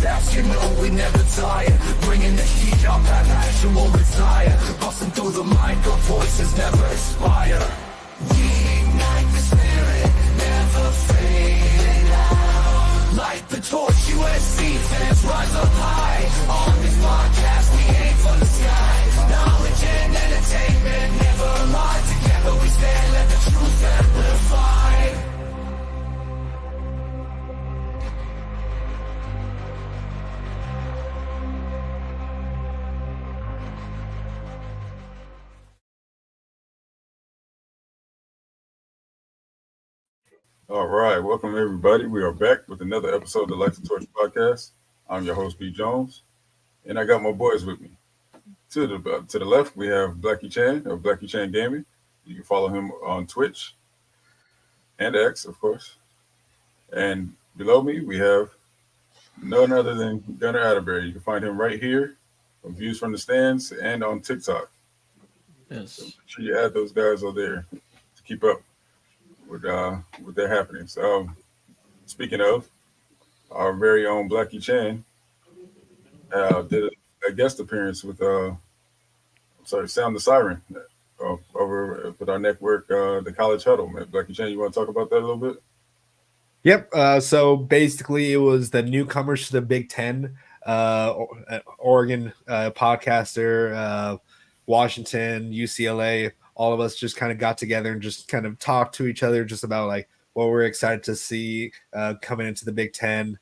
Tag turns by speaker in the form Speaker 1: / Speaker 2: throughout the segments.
Speaker 1: steps, you know we never tire. Bringing the heat up, that passion won't retire. Busting through the mic, our voices never expire. We ignite the spirit, never fading out. Light the torch, USC fans rise up high. On this podcast, we aim for the sky. Knowledge and entertainment never lie. Together we stand, let the truth amplify.
Speaker 2: All right, welcome everybody. We are back with another episode of the Light the Torch podcast. I'm your host, B. Jones, and I got my boys with me. To the left, we have Blackie Chan of Blackie Chan Gaming. You can follow him on Twitch and X, of course. And below me, we have none other than Gunnar Atterbury. You can find him right here on Views from the Stands and on TikTok.
Speaker 3: Yes.
Speaker 2: So make sure you add those guys over there to keep up with their happenings. Speaking of, our very own Blackie Chan did a guest appearance with Sound the Siren over with our network, the College Huddle. Man, Blackie Chan, you want to talk about that a little bit?
Speaker 4: Yep. So basically, it was the newcomers to the Big Ten, Oregon podcaster, Washington, UCLA. All of us just kind of got together and just kind of talked to each other just about like what we're excited to see coming into the Big Ten.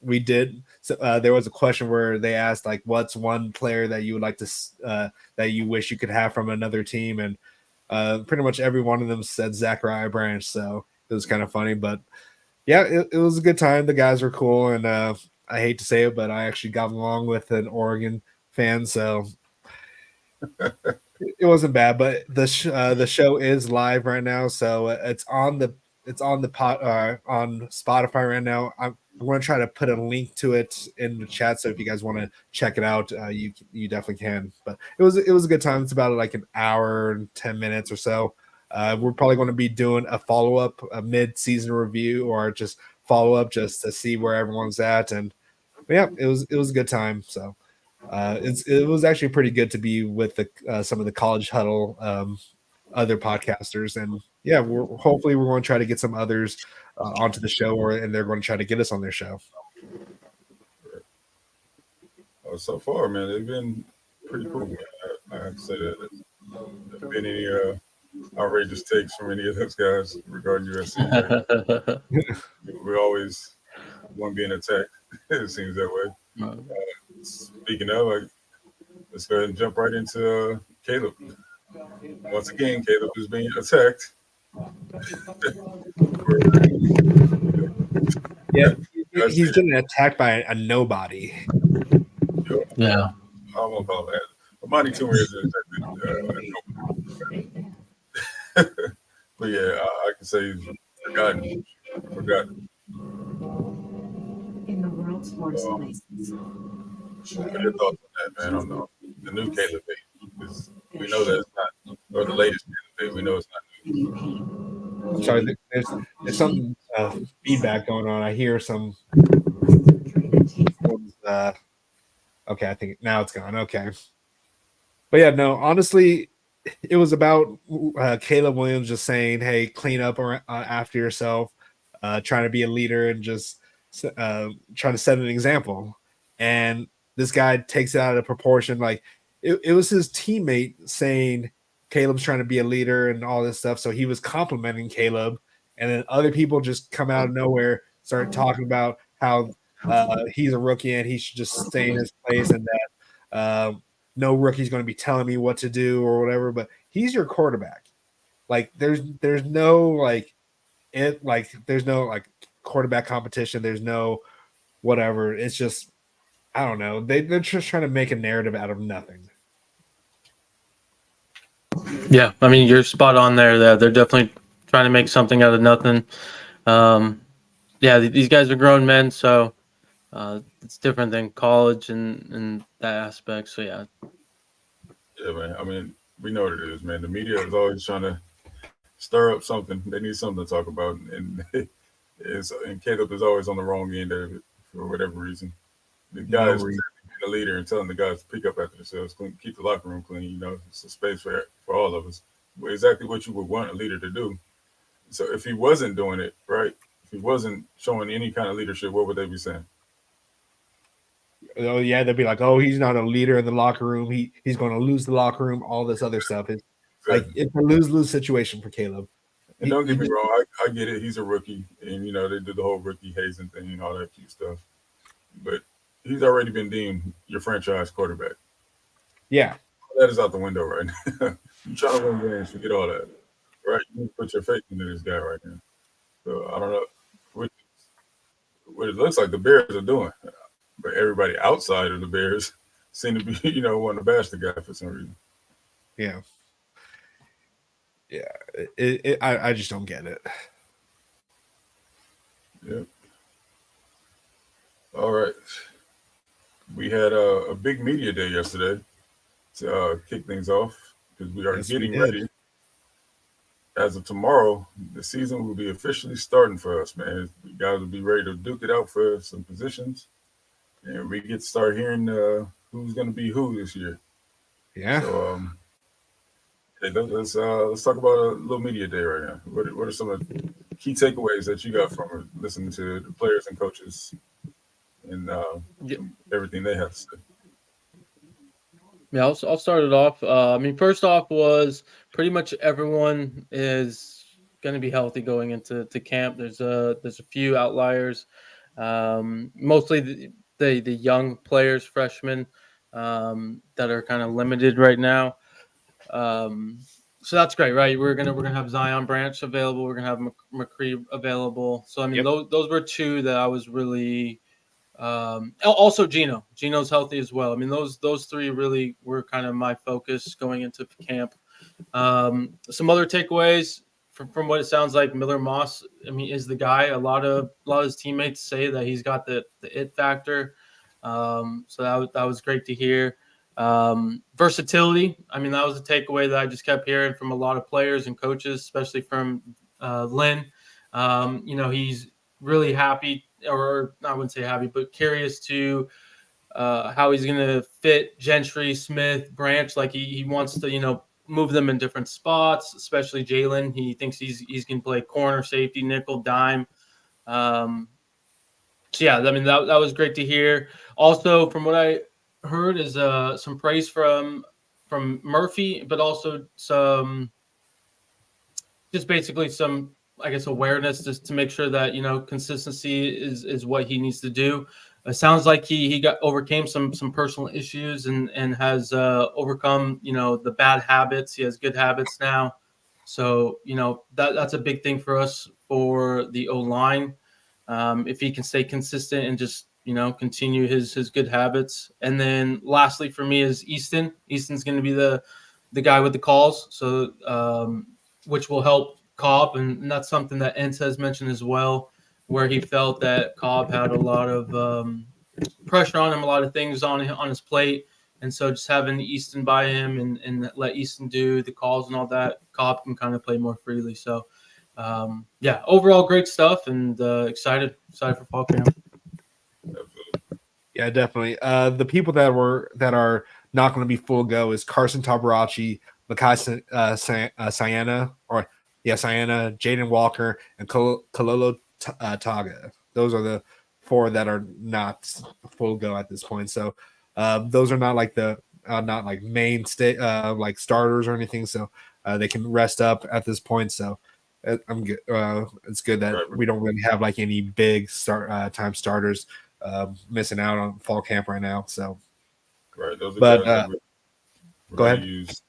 Speaker 4: We did. So there was a question where they asked like, "What's one player that you would like to that you wish you could have from another team?" And pretty much every one of them said Zachariah Branch. So it was kind of funny, but yeah, it was a good time. The guys were cool, and I hate to say it, but I actually got along with an Oregon fan, so. It wasn't bad, but the show is live right now, so it's on on Spotify right now. I'm going to try to put a link to it in the chat, so if you guys want to check it out, you definitely can. But it was a good time. It's about like an hour and 10 minutes or so. We're probably going to be doing a follow-up, a mid-season review, or just follow-up just to see where everyone's at. And yeah, it was a good time. So. It was actually pretty good to be with some of the College Huddle other podcasters, and yeah, hopefully we're going to try to get some others onto the show, and they're going to try to get us on their show.
Speaker 2: So far, man, they've been pretty cool. Man. I have to say that there been any outrageous takes from any of those guys regarding USC. We're always one being attacked. It seems that way. Speaking of, let's go ahead and jump right into Caleb. Once again, Caleb is being attacked.
Speaker 4: Yeah, he's getting attacked by a nobody.
Speaker 3: Yeah.
Speaker 2: I won't call that. But Monty Toomer is nobody. But yeah, I can say he's forgotten.
Speaker 5: In the world's worst places.
Speaker 2: What are your thoughts on that, man? On the new Caleb baby? We know that it's not, or the latest Caleb baby. We know it's not new.
Speaker 4: I'm sorry, there's some feedback going on. I hear some. Okay, I think now it's gone. Okay, but yeah, no. Honestly, it was about Caleb Williams just saying, "Hey, clean up after yourself, trying to be a leader and just trying to set an example." And this guy takes it out of proportion. Like it was his teammate saying Caleb's trying to be a leader and all this stuff. So he was complimenting Caleb, and then other people just come out of nowhere, start talking about how he's a rookie and he should just stay in his place, and that no rookie's going to be telling me what to do or whatever. But he's your quarterback. Like there's no there's no quarterback competition. There's no whatever. It's just, I don't know. They're just trying to make a narrative out of nothing.
Speaker 3: Yeah, I mean, you're spot on there. They're definitely trying to make something out of nothing. Yeah, these guys are grown men, so it's different than college and that aspect. So yeah.
Speaker 2: Yeah, man. I mean, we know what it is, man. The media is always trying to stir up something. They need something to talk about, and Caleb is always on the wrong end of it for whatever reason. The
Speaker 4: No
Speaker 2: guy is
Speaker 4: reason.
Speaker 2: being a leader and telling the guys to pick up after themselves, keep the locker room clean. You know, it's a space for all of us. But exactly what you would want a leader to do. So if he wasn't doing it, right? If he wasn't showing any kind of leadership, what would they be saying?
Speaker 4: Oh yeah, they'd be like, "Oh, he's not a leader in the locker room. He's going to lose the locker room." All this other stuff. It's like
Speaker 2: Exactly.
Speaker 4: it's a lose-lose situation for Caleb.
Speaker 2: And don't get me wrong, I get it. He's a rookie, and you know they did the whole rookie hazing thing and all that cute stuff. But he's already been deemed your franchise quarterback.
Speaker 4: Yeah,
Speaker 2: That is out the window right now. You trying to win games, forget all that. Right? You put your faith into this guy right now. So I don't know what it looks like the Bears are doing, but everybody outside of the Bears seem to be, you know, wanting to bash the guy for some reason.
Speaker 4: yeah. I just don't get it.
Speaker 2: Yep. All right. We had a big media day yesterday to kick things off because we are
Speaker 4: Yes, we
Speaker 2: getting
Speaker 4: did.
Speaker 2: ready. As of tomorrow, the season will be officially starting for us, man. The guys will be ready to duke it out for some positions, and we get to start hearing who's going to be who this year.
Speaker 4: Yeah.
Speaker 2: So, hey, let's talk about a little media day right now. What are some of the key takeaways that you got from listening to the players and coaches and everything they have to say?
Speaker 3: Yeah, I'll start it off. I mean, first off was pretty much everyone is going to be healthy going into camp. There's a few outliers, mostly the young players, freshmen, that are kind of limited right now. So that's great, right? We're gonna have Zion Branch available. We're gonna have McCree available. So I mean,
Speaker 4: Yep.
Speaker 3: those were two that I was really. Also Gino's healthy as well. I mean, those three really were kind of my focus going into camp. Some other takeaways from what it sounds like, Miller Moss, I mean, is the guy. A lot of his teammates say that he's got the it factor. So that was great to hear. Versatility. I mean, that was a takeaway that I just kept hearing from a lot of players and coaches, especially from Lynn. You know, he's really happy, or I wouldn't say happy, but curious to how he's going to fit Gentry, Smith, Branch. Like he wants to, you know, move them in different spots, especially Jalen. He thinks he's going to play corner, safety, nickel, dime. So yeah, I mean that was great to hear. Also, from what I heard, is some praise from Murphy, but also some just basically some, I guess, awareness just to make sure that, you know, consistency is what he needs to do. It sounds like he overcame some personal issues and has overcome, you know, the bad habits. He has good habits now. So, you know, that's a big thing for us for the O-line. If he can stay consistent and just, you know, continue his good habits. And then lastly for me is Easton. Easton's going to be the guy with the calls. So, which will help Cobb. And that's something that Entz has mentioned as well, where he felt that Cobb had a lot of pressure on him, a lot of things on his plate. And so just having Easton by him and let Easton do the calls and all that, Cobb can kind of play more freely. So, yeah, overall great stuff, and excited for fall camp.
Speaker 4: Yeah, definitely. The people that are not going to be full go is Carson Tabarachi, Makai Sienna, Jaden Walker, and Kalolo Taga. Those are the four that are not full go at this point. So those are not like the not like main like starters or anything. So they can rest up at this point. So I'm good. It's good that we don't really have like any big time starters missing out on fall camp right now. So,
Speaker 2: right, those are
Speaker 4: but
Speaker 2: guys that
Speaker 4: go ahead.
Speaker 2: use.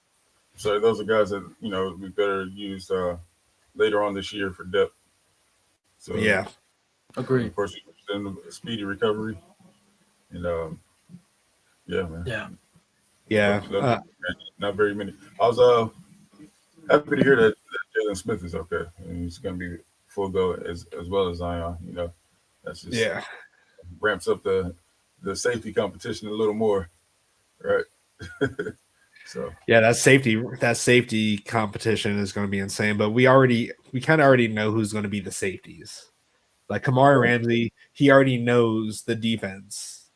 Speaker 2: So those are guys that, you know, we better use later on this year for depth. So
Speaker 4: Yeah,
Speaker 3: agreed.
Speaker 2: Of course, then a speedy recovery, and yeah, man.
Speaker 4: Yeah.
Speaker 2: Not very many. I was happy to hear that Jalen Smith is okay, and he's going to be full go as well as Zion. You know, that's just ramps up the safety competition a little more, right? So
Speaker 4: yeah, that safety competition is going to be insane. But we kind of already know who's going to be the safeties. Like Kamari Ramsey, he already knows the defense,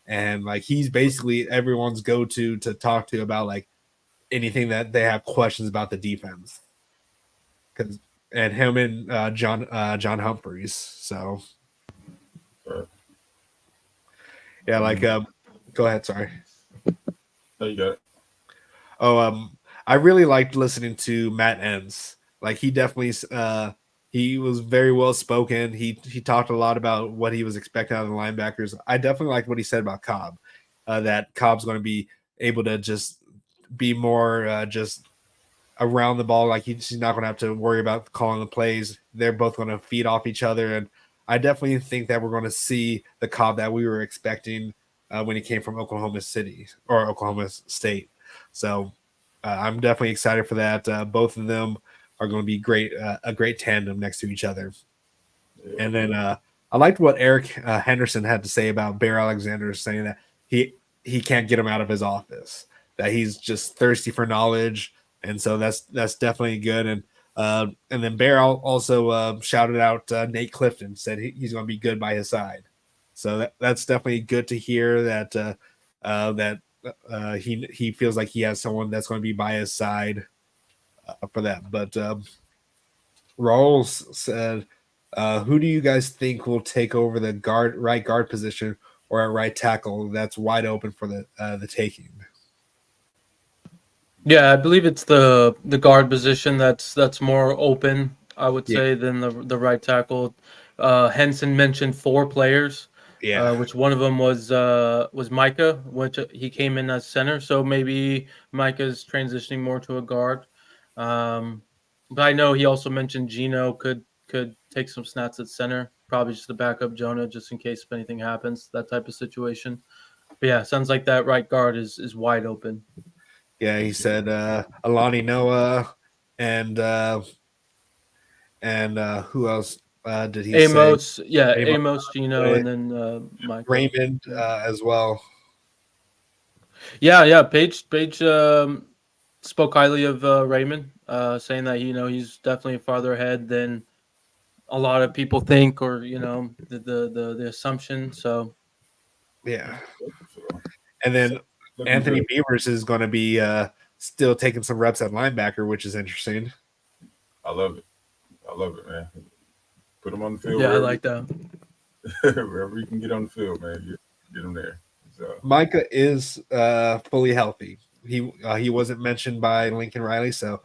Speaker 4: and like he's basically everyone's go-to to talk to about like anything that they have questions about the defense. Because and him and John Humphreys. So
Speaker 2: Right.
Speaker 4: yeah, like go ahead. Sorry.
Speaker 2: No, you got it.
Speaker 4: Oh, I really liked listening to Matt Enns. Like he definitely he was very well spoken. He talked a lot about what he was expecting out of the linebackers. I definitely liked what he said about Cobb. That Cobb's going to be able to just be more just around the ball. Like he's not going to have to worry about calling the plays. They're both going to feed off each other, and I definitely think that we're going to see the Cobb that we were expecting when he came from Oklahoma City or Oklahoma State. So I'm definitely excited for that. Both of them are going to be great, a great tandem next to each other.
Speaker 2: Yeah.
Speaker 4: And then I liked what Eric Henderson had to say about Bear Alexander, saying that he can't get him out of his office, that he's just thirsty for knowledge, and so that's definitely good. And then Bear also shouted out Nate Clifton, said he's going to be good by his side. So that's definitely good to hear that he feels like he has someone that's going to be by his side for that. But Rawls said, who do you guys think will take over the right guard position or at right tackle that's wide open for the taking?
Speaker 3: Yeah, I believe it's the guard position that's more open, I would say, than the right tackle. Henson mentioned 4 players, which one of them was Micah, which he came in as center. So maybe Micah's transitioning more to a guard. But I know he also mentioned Gino could take some snaps at center, probably just to back up Jonah, just in case if anything happens, that type of situation. But yeah, sounds like that right guard is wide open.
Speaker 4: Yeah, he said Alani Noah and who else did he
Speaker 3: Amos,
Speaker 4: say?
Speaker 3: yeah, Amos, Gino, and then Michael.
Speaker 4: Raymond as well.
Speaker 3: Yeah. Paige spoke highly of Raymond, saying that he's definitely farther ahead than a lot of people think, or the assumption. So
Speaker 4: Yeah,
Speaker 2: So,
Speaker 4: and then
Speaker 2: looking
Speaker 4: Anthony
Speaker 2: good.
Speaker 4: Beavers is going to be still taking some reps at linebacker, which is interesting.
Speaker 2: I love it. I love it, man. Put them on the field
Speaker 3: yeah, I
Speaker 2: wherever,
Speaker 3: like that.
Speaker 2: wherever you can get on the field, man. Get them there. So,
Speaker 4: Micah is fully healthy. He wasn't mentioned by Lincoln Riley, so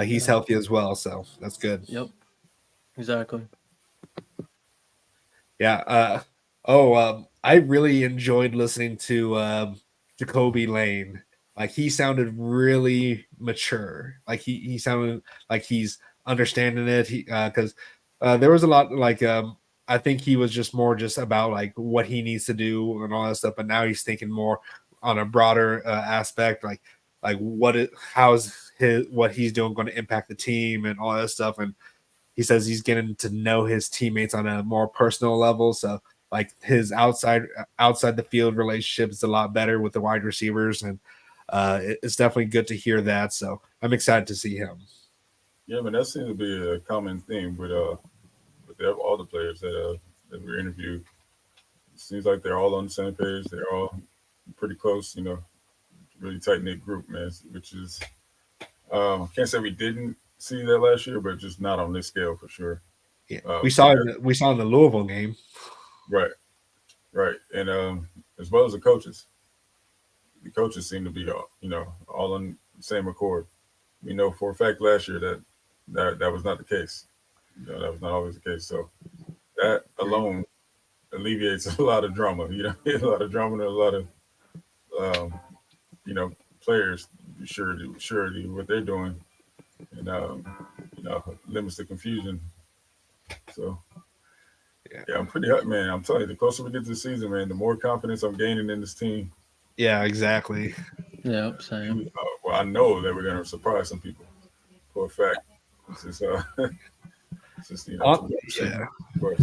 Speaker 4: he's healthy as well. So that's good.
Speaker 3: Yep, exactly.
Speaker 4: Yeah. I really enjoyed listening to Jacoby Lane. Like he sounded really mature. Like he sounded like he's understanding it. Because there was a lot like I think he was just more just about like what he needs to do and all that stuff. But now he's thinking more on a broader aspect, like how's what he's doing going to impact the team and all that stuff. And he says he's getting to know his teammates on a more personal level. So like his outside the field relationship is a lot better with the wide receivers, and it's definitely good to hear that. So I'm excited to see him.
Speaker 2: yeah, man, that seems to be a common theme with all the players that we interviewed. It seems like they're all on the same page. They're all pretty close, really tight knit group, man. Which is can't say we didn't see that last year, but just not on this scale for sure.
Speaker 4: Yeah, we saw in the Louisville game.
Speaker 2: Right, and as well as the coaches seem to be all on the same accord. We know for a fact last year that was not the case. That was not always the case. So that alone alleviates a lot of drama. A lot of drama and a lot of players surety what they're doing, and limits the confusion. So yeah, I'm pretty hot, man. I'm telling you, the closer we get to the season, man, the more confidence I'm gaining in this team.
Speaker 4: Yeah, exactly.
Speaker 3: Yeah, same.
Speaker 2: Well, I know that we're going to surprise some people for a fact. It's just
Speaker 4: Yeah.
Speaker 2: of course.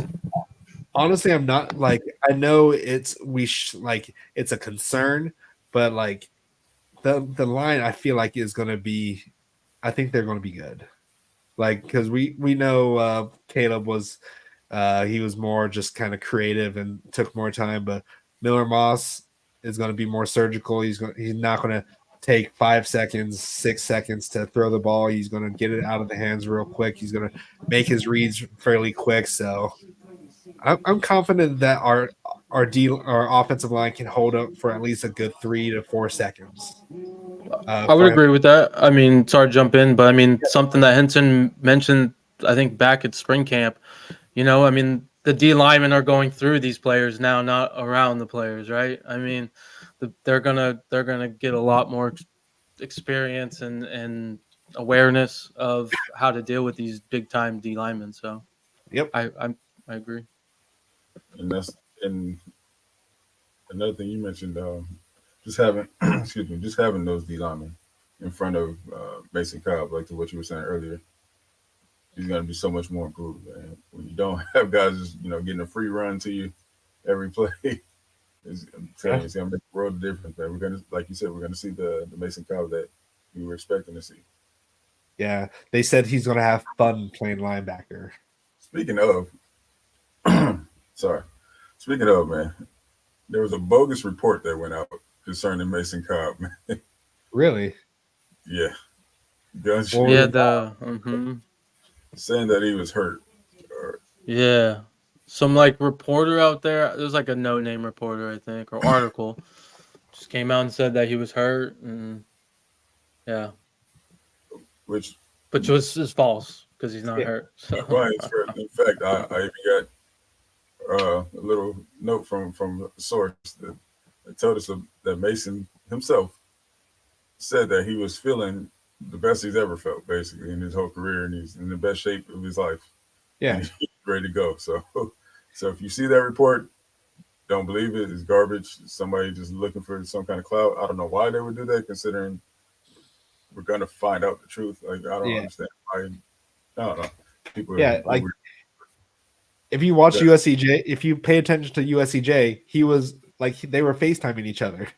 Speaker 4: Honestly, I'm not like I know it's it's a concern, but like the line I feel like is going to be, I think they're going to be good. Like because we know Caleb was He was more just kind of creative and took more time. But Miller Moss is going to be more surgical. He's not going to take 5 seconds, 6 seconds to throw the ball. He's going to get it out of the hands real quick. He's going to make his reads fairly quick. So I'm confident that our offensive line can hold up for at least a good 3 to 4 seconds.
Speaker 3: I would agree with that. I mean, sorry to jump in, but I mean, something that Henson mentioned, I think back at spring camp, I mean, the D linemen are going through these players now, not around the players, right? I mean, they're gonna get a lot more experience and awareness of how to deal with these big time D linemen. So,
Speaker 4: Yep.
Speaker 3: I agree.
Speaker 2: And another thing you mentioned, just having just having those D linemen in front of Mason Cobb, like to what you were saying earlier, he's going to be so much more improved. Man. When you don't have guys just getting a free run to you every play, I'm telling you, it's going to make a world of difference. Man. We're going to, like you said, we're going to see the Mason Cobb that we were expecting to see.
Speaker 4: Yeah, they said he's going to have fun playing linebacker.
Speaker 2: Speaking of, speaking of, man, there was a bogus report that went out concerning Mason Cobb. Man.
Speaker 4: Really?
Speaker 2: Yeah. Saying that he was hurt.
Speaker 3: Yeah. Some like reporter out there, there's like a no-name reporter, I think, or article, just came out and said that he was hurt, and yeah,
Speaker 2: which
Speaker 3: is false because he's not hurt. So.
Speaker 2: In fact, I even got a little note from a source that told us that Mason himself said that he was feeling the best he's ever felt, basically, in his whole career, and he's in the best shape of his life.
Speaker 4: Yeah,
Speaker 2: and he's ready to go. So if you see that report, don't believe it. It's garbage. Somebody just looking for some kind of clout. I don't know why they would do that, considering we're gonna find out the truth. Like, I don't understand why. I don't know. People.
Speaker 4: Like if you watch USCJ, if you pay attention to USCJ, he was like they were FaceTiming each other,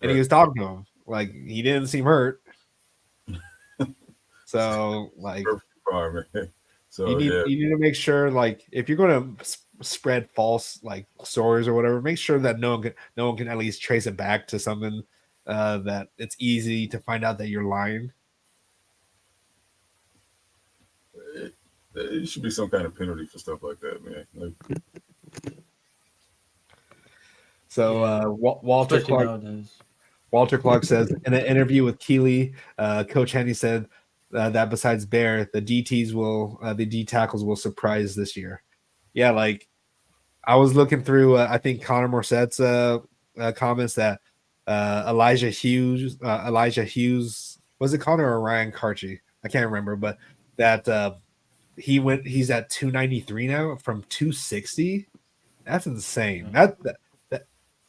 Speaker 4: and he was talking to him. Like he didn't seem hurt. So like,
Speaker 2: so
Speaker 4: you need to make sure, like, if you're going to spread false like stories or whatever, make sure that no one can at least trace it back to something that it's easy to find out that you're lying.
Speaker 2: It should be some kind of penalty for stuff like that, man. Like,
Speaker 4: so Walter Clark says in an interview with Keeley, Coach Henny said that besides Bear, the D tackles will surprise this year. Yeah, like I was looking through, I think Connor Morsett's comments that Elijah Hughes, was it Connor or Ryan Karchi? I can't remember, but that he's at 293 now from 260. That's insane. That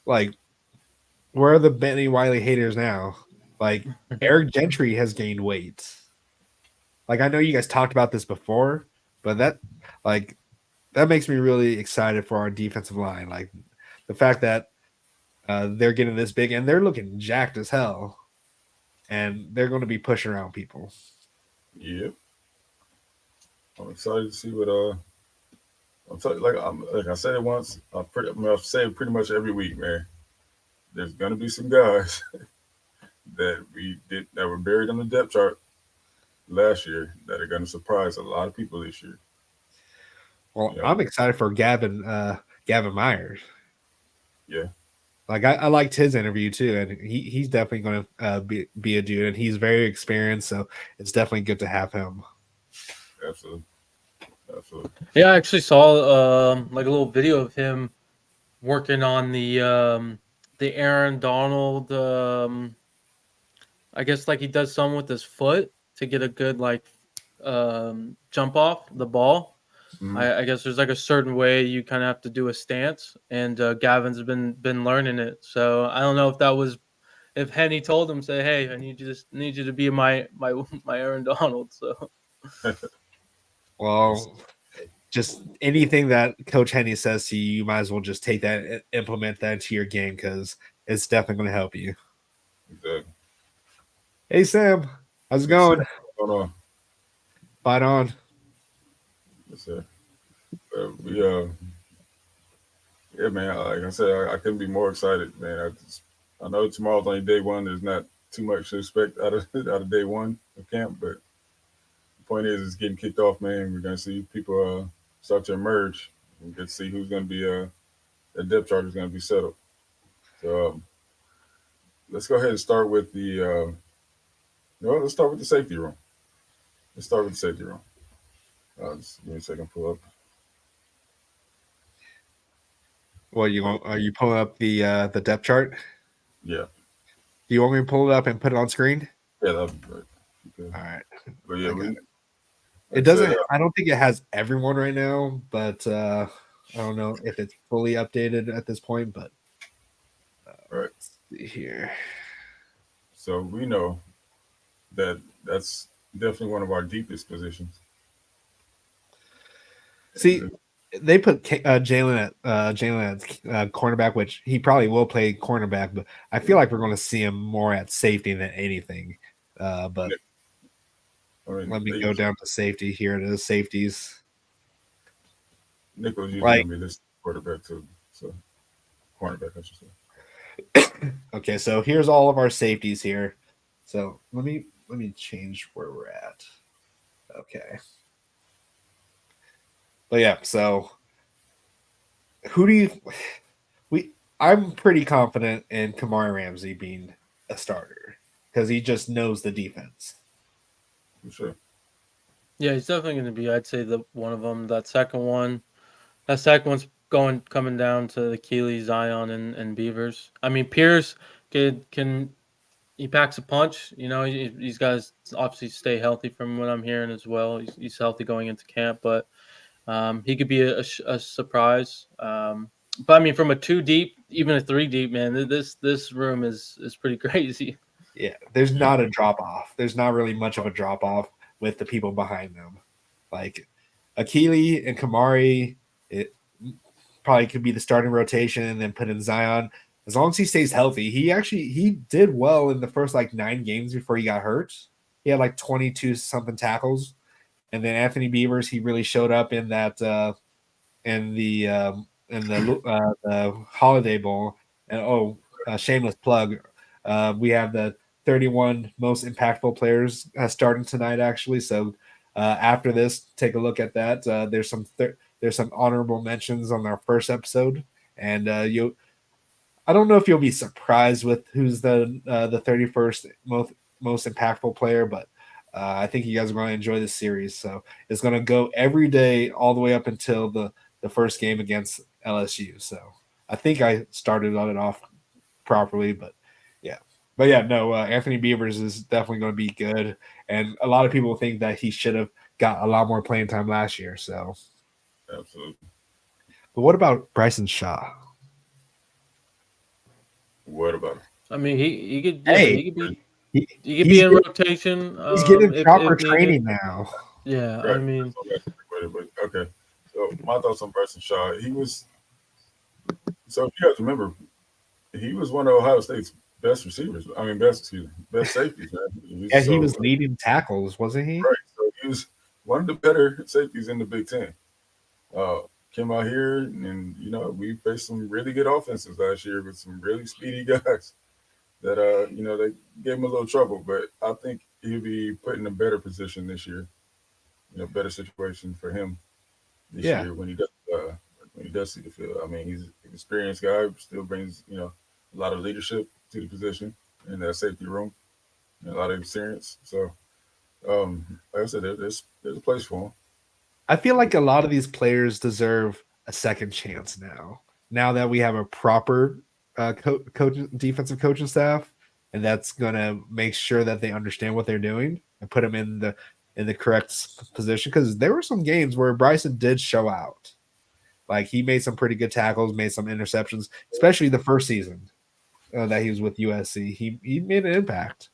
Speaker 4: like, where are the Bentley Wiley haters now? Like Eric Gentry has gained weight. Like, I know you guys talked about this before, but that makes me really excited for our defensive line. Like the fact that they're getting this big and they're looking jacked as hell, and they're going to be pushing around people.
Speaker 2: Yep. I'm excited to see what I'm telling you, like I said it once. I've said it pretty much every week, man. There's gonna be some guys that were buried on the depth chart last year that are gonna surprise a lot of people this year.
Speaker 4: Well, I'm excited for Gavin Myers.
Speaker 2: Yeah.
Speaker 4: Like I liked his interview too, and he's definitely going to be a dude, and he's very experienced, so it's definitely good to have him.
Speaker 2: Absolutely.
Speaker 3: Yeah, I actually saw like a little video of him working on the Aaron Donald. I guess like he does some with his foot to get a good like jump off the ball. Mm-hmm. I guess there's like a certain way you kind of have to do a stance, and Gavin's been learning it. So I don't know if Henny told him, say, hey, I need you to be my Aaron Donald. So.
Speaker 4: Well, just anything that Coach Henny says to you, you might as well just take that and implement that into your game, because it's definitely going to help you.
Speaker 2: Exactly.
Speaker 4: Hey, Sam. How's it going?
Speaker 2: Hold on.
Speaker 4: Fight on.
Speaker 2: Yes, sir. We yeah, man. Like I said, I couldn't be more excited, man. I know tomorrow's only day one. There's not too much to expect out of out of day one of camp, but the point is, it's getting kicked off, man. We're gonna see people start to emerge. We get to see who's gonna be the depth chart is gonna be settled. So let's go ahead and start with the. Let's start with the safety room. Let's start with the safety room. Just give me a second. Pull up.
Speaker 4: Well, are you pulling up the depth chart?
Speaker 2: Yeah,
Speaker 4: Do you want me to pull it up and put it on screen?
Speaker 2: yeah, that'd be great. Okay.
Speaker 4: All right.
Speaker 2: But yeah,
Speaker 4: I got
Speaker 2: we.
Speaker 4: it.
Speaker 2: Like
Speaker 4: It
Speaker 2: I said,
Speaker 4: doesn't. I don't think it has everyone right now, but I don't know if it's fully updated at this point. But
Speaker 2: right.
Speaker 4: let's see here.
Speaker 2: So we know that that's definitely one of our deepest positions.
Speaker 4: See, they put Jalen at cornerback, which he probably will play cornerback, but I feel like we're going to see him more at safety than anything. But
Speaker 2: I mean,
Speaker 4: let me go down to safety. Here it is, safeties.
Speaker 2: Nichols usually
Speaker 4: Like,
Speaker 2: gonna be this quarterback too, so cornerback, I should say.
Speaker 4: okay, so here's all of our safeties here. So let me change where we're at. Okay. But yeah, so who do I'm pretty confident in Kamari Ramsey being a starter because he just knows the defense.
Speaker 2: For sure.
Speaker 3: Yeah, he's definitely going to be. I'd say the one of them. That second one's coming down to the Keeley, Zion, and Beavers. I mean, Pierce can he packs a punch. You know, these guys obviously stay healthy from what I'm hearing as well. He's healthy going into camp, but he could be a surprise. But I mean, from a 2 deep, even a 3 deep, man, this room is pretty crazy.
Speaker 4: Yeah, there's not a drop off. There's not really much of a drop off with the people behind them. Like Akili and Kamari, it probably could be the starting rotation and then put in Zion. As long as he stays healthy, he did well in the first like 9 games before he got hurt. He had like 22 something tackles. And then Anthony Beavers, he really showed up in that the Holiday Bowl. And shameless plug, we have the 31 most impactful players starting tonight, actually. So after this, take a look at that. There's some honorable mentions on our first episode, and I don't know if you'll be surprised with who's the 31st most impactful player, but I think you guys are going to enjoy this series. So it's going to go every day all the way up until the first game against LSU. So I think I started on it off properly, but yeah. But yeah, no, Anthony Beavers is definitely going to be good. And a lot of people think that he should have got a lot more playing time last year. So,
Speaker 2: Absolutely.
Speaker 4: but what about Bryson Shaw?
Speaker 2: What about him?
Speaker 3: I mean, he could
Speaker 4: Hey,
Speaker 3: he could
Speaker 4: he's
Speaker 3: be in
Speaker 4: getting-
Speaker 3: rotation.
Speaker 4: He's getting proper
Speaker 3: if needed.
Speaker 4: training now.
Speaker 3: Yeah,
Speaker 2: Right.
Speaker 3: I mean,
Speaker 2: But okay. So my thoughts on Bryson Shaw. So if you guys remember, he was one of Ohio State's best receivers. I mean, best safeties, man.
Speaker 4: Yeah, he was leading tackles, wasn't he?
Speaker 2: Right. So he was one of the better safeties in the Big Ten. Came out here and we faced some really good offenses last year with some really speedy guys that they gave him a little trouble, but I think he'll be put in a better position this year. Better situation for him this year when he does see the field. I mean, he's an experienced guy, still brings a lot of leadership to the position in that safety room, and a lot of experience. So, like I said, there's a place for him.
Speaker 4: I feel like a lot of these players deserve a second chance now. Now that we have a proper defensive coaching staff, and that's gonna make sure that they understand what they're doing and put them in the correct position. Because there were some games where Bryson did show out. Like he made some pretty good tackles, made some interceptions, especially the first season that he was with USC. He made an impact.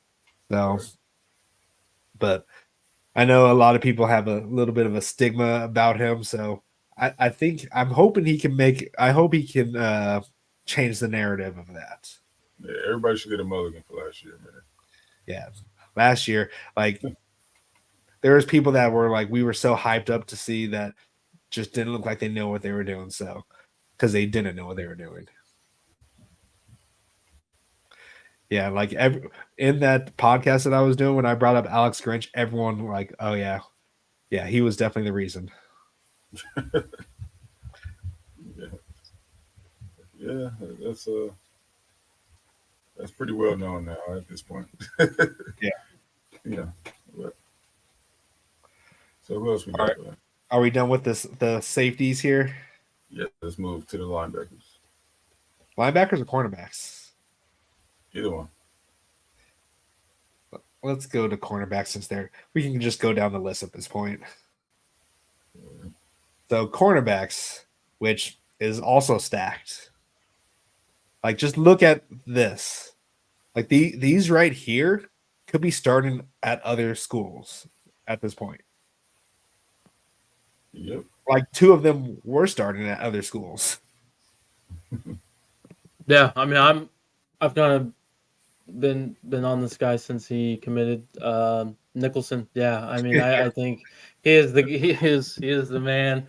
Speaker 4: So, but I know a lot of people have a little bit of a stigma about him. So I'm hoping he can change the narrative of that.
Speaker 2: Yeah, everybody should get a mulligan for last year, man.
Speaker 4: Yeah, last year, like there was people that were like, we were so hyped up to see that just didn't look like they know what they were doing. So, because they didn't know what they were doing. Yeah, like in that podcast that I was doing when I brought up Alex Grinch, everyone like, oh yeah, he was definitely the reason.
Speaker 2: Yeah, that's pretty well known now at this point.
Speaker 4: Yeah.
Speaker 2: Yeah. But, so who else we
Speaker 4: All
Speaker 2: got?
Speaker 4: right. Are we done with the safeties here?
Speaker 2: Yeah, let's move to the linebackers.
Speaker 4: Linebackers or cornerbacks?
Speaker 2: Either one.
Speaker 4: Let's go to cornerback since we can just go down the list at this point. So cornerbacks, which is also stacked. Like just look at this. Like these right here could be starting at other schools at this point.
Speaker 2: Yep.
Speaker 4: Like two of them were starting at other schools.
Speaker 3: Yeah, I mean, I've kind of been on this guy since he committed. Nicholson. Yeah, I mean, I think he is the man.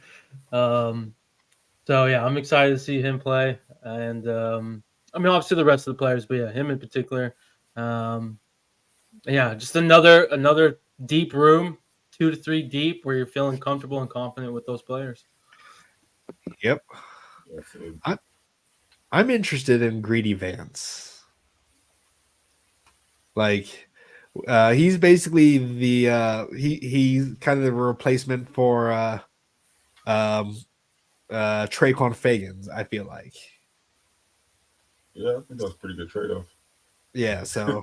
Speaker 3: So yeah, I'm excited to see him play, and I mean, obviously the rest of the players, but yeah, him in particular. Yeah, just another deep room, 2 to 3 deep, where you're feeling comfortable and confident with those players.
Speaker 4: Yep. I'm interested in Greedy Vance. Like, he's basically he's kind of the replacement for Traquan Fagans, I feel like.
Speaker 2: Yeah, I think that was a pretty good trade-off.
Speaker 4: Yeah, so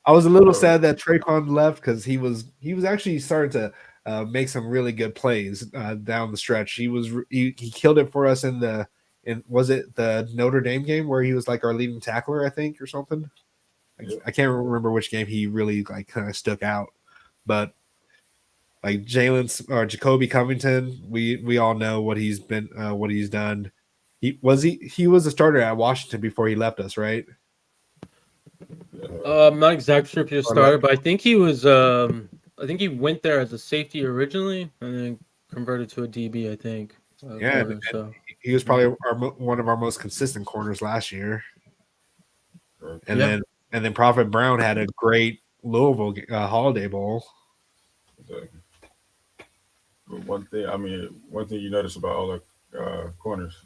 Speaker 4: I was a little sad that Traquan left because he was actually starting to make some really good plays down the stretch. He killed it for us in was it the Notre Dame game where he was like our leading tackler, I think, or something. I can't remember which game he really like kind of stuck out, but like Jacoby Covington, we all know what he's been, what he's done. He was a starter at Washington before he left us, right?
Speaker 3: I'm not exactly sure if he was started, but I think he was. I think he went there as a safety originally, and then converted to a DB. I think.
Speaker 4: And he was probably one of our most consistent corners last year. And then Prophet Brown had a great Louisville Holiday Bowl.
Speaker 2: Exactly. But one thing you notice about all the corners,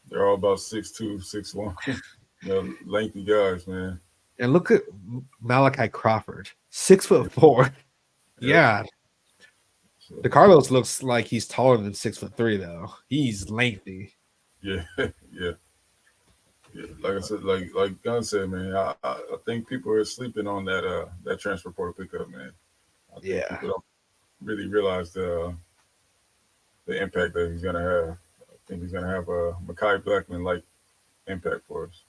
Speaker 2: they're all about 6'2", 6'1", lengthy guys, man.
Speaker 4: And look at Malachi Crawford, 6'4". Yeah.
Speaker 2: So,
Speaker 4: DeCarlos looks like he's taller than 6'3", though. He's lengthy.
Speaker 2: yeah. Like I said, like Gunn said, man, I think people are sleeping on that transfer portal pickup, man. I think people don't really realize the impact that he's gonna have. I think he's gonna have a Mekhi Blackman-like impact for us.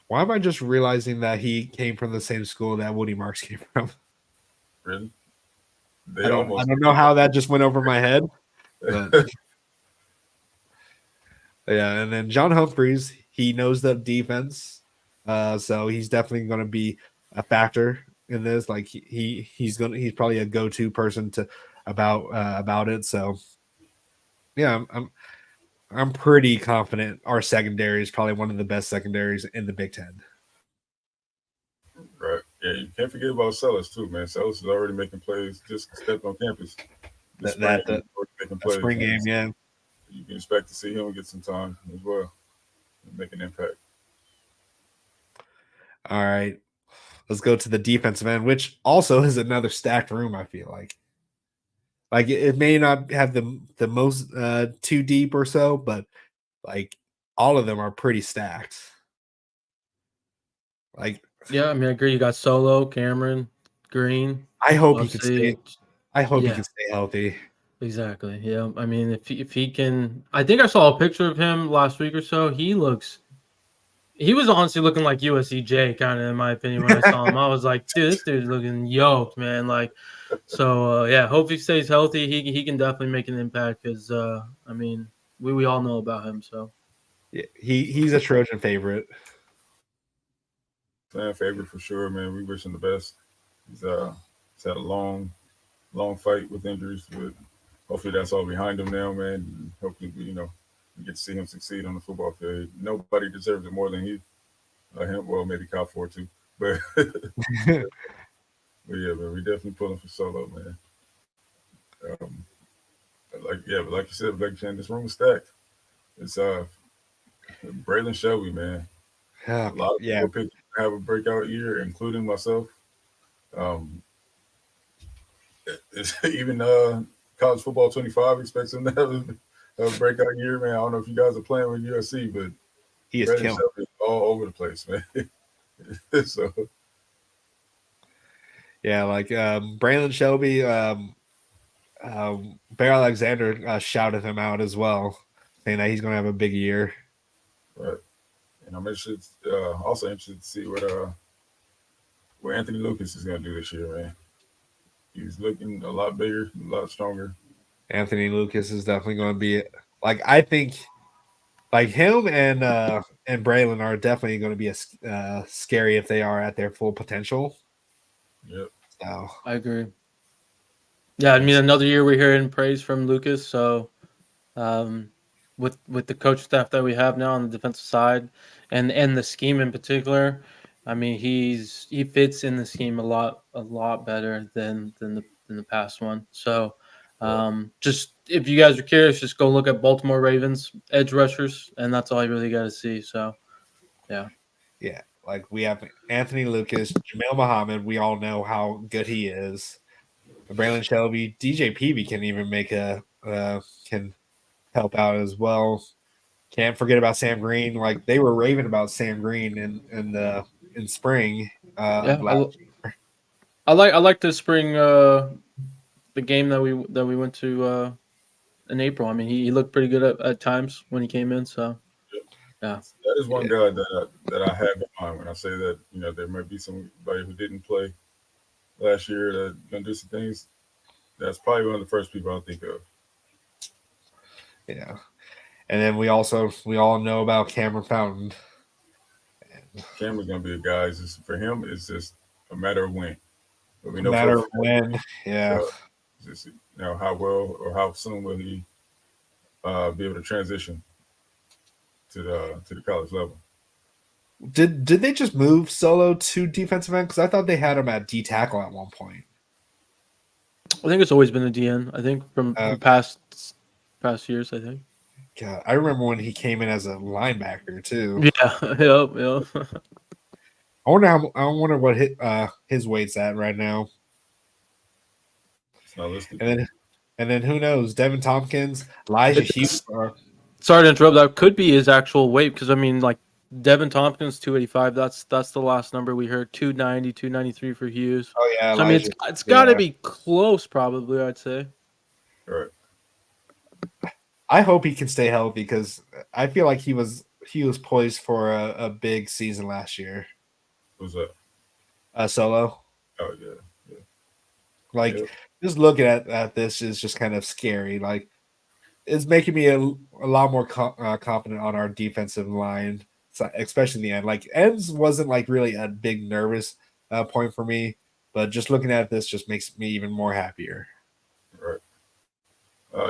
Speaker 4: Why am I just realizing that he came from the same school that Woody Marks came from?
Speaker 2: Really?
Speaker 4: I don't know how that just went over my head. But yeah, and then John Humphreys, he knows the defense, so he's definitely going to be a factor in this. Like he's probably a go-to person about it. So yeah, I'm pretty confident our secondary is probably one of the best secondaries in the Big Ten.
Speaker 2: Right. Yeah, you can't forget about Sellers too, man. Sellers is already making plays, just stepped on campus.
Speaker 4: That spring game, yeah.
Speaker 2: You can expect to see him get some time as well and make an impact.
Speaker 4: All right. Let's go to the defensive end, which also is another stacked room, I feel like. Like it may not have the most too deep or so, but like all of them are pretty stacked. Like
Speaker 3: yeah, I mean, I agree. You got Solo, Cameron, Green.
Speaker 4: I hope he can stay. I hope he can stay healthy.
Speaker 3: Exactly. Yeah. I mean, if he can, I think I saw a picture of him last week or so. He was honestly looking like USCJ, kind of, in my opinion, when I saw him. I was like, dude, this dude's looking yoked, man. Like, so yeah, hope he stays healthy. He can definitely make an impact because I mean, we all know about him. So
Speaker 4: yeah, he's a Trojan favorite.
Speaker 2: Fan favorite for sure, man. We wish him the best. He's had a long fight with injuries, but hopefully that's all behind him now, man. And hopefully, we get to see him succeed on the football field. Nobody deserves it more than him. Well, maybe Kyle Ford too, but but yeah, man, we definitely pulling for Solo, man. Um, but like you said, this room is stacked. It's Braylon Shelby, man. A lot of
Speaker 4: Yeah,
Speaker 2: people picked him to have a breakout year, including myself. Um, it's even college football 25 expects him to have a breakout year, man. I don't know if you guys are playing with USC, but
Speaker 4: he is
Speaker 2: Braylon
Speaker 4: killing.
Speaker 2: Shelby is all over the place, man. So
Speaker 4: Yeah, like Braylon Shelby, Bear Alexander shouted him out as well, saying that he's going to have a big year.
Speaker 2: right. And I'm interested, also interested to see what Anthony Lucas is going to do this year, man. He's looking a lot bigger, a lot stronger.
Speaker 4: Anthony Lucas is definitely going to be like, I think like him and Braylon are definitely going to be scary if they are at their full potential.
Speaker 2: Yep.
Speaker 4: So
Speaker 3: I agree. Yeah, I mean, another year we're hearing praise from Lucas. So, with the coach staff that we have now on the defensive side, and the scheme in particular, I mean, he fits in the scheme a lot better than the past one. So, just if you guys are curious, just go look at Baltimore Ravens edge rushers, and that's all you really got to see. So, yeah.
Speaker 4: yeah, like we have Anthony Lucas, Jamil Muhammad. We all know how good he is. Braylon Shelby, DJ Peavy can even make can help out as well. Can't forget about Sam Green. Like they were raving about Sam Green in spring.
Speaker 3: Yeah,
Speaker 4: Last
Speaker 3: I like the spring the game that we went to in April. I mean, he looked pretty good at times when he came in. So yeah,
Speaker 2: That is one
Speaker 4: Yeah.
Speaker 2: guy that I have in mind when I say that there might be somebody who didn't play last year that gonna do some things. That's probably one of the first people I think of.
Speaker 4: yeah, and then we all know about Cameron Fountain.
Speaker 2: Cameron's gonna be a guy. It's just, for him, it's just a matter of when. But we
Speaker 4: No
Speaker 2: know for a
Speaker 4: matter
Speaker 2: fact,
Speaker 4: when, yeah,
Speaker 2: just how well or how soon will he be able to transition to the college level.
Speaker 4: Did they just move Solo to defensive end? Because I thought they had him at D tackle at one point.
Speaker 3: I think it's always been a DN. I think from past years. I think.
Speaker 4: God, I remember when he came in as a linebacker too.
Speaker 3: Yeah. Yep.
Speaker 4: I wonder what his weight's at right now.
Speaker 2: It's not listed.
Speaker 4: And then who knows? Devin Tompkins, Elijah Hughes.
Speaker 3: Sorry to interrupt. That could be his actual weight because I mean, like Devin Tompkins 285. That's the last number we heard. 290, 293 for Hughes.
Speaker 4: Oh yeah,
Speaker 3: So I mean,
Speaker 4: Elijah,
Speaker 3: it's got to be close, probably. I'd say.
Speaker 2: All right.
Speaker 4: I hope he can stay healthy because I feel like he was poised for a big season last year.
Speaker 2: Who's that?
Speaker 4: Solo.
Speaker 2: Oh yeah.
Speaker 4: Like
Speaker 2: Yep.
Speaker 4: just looking at this is just kind of scary. Like it's making me a lot more confident on our defensive line, especially in the end. Like ends wasn't like really a big nervous point for me, but just looking at this just makes me even more happier.
Speaker 2: Right.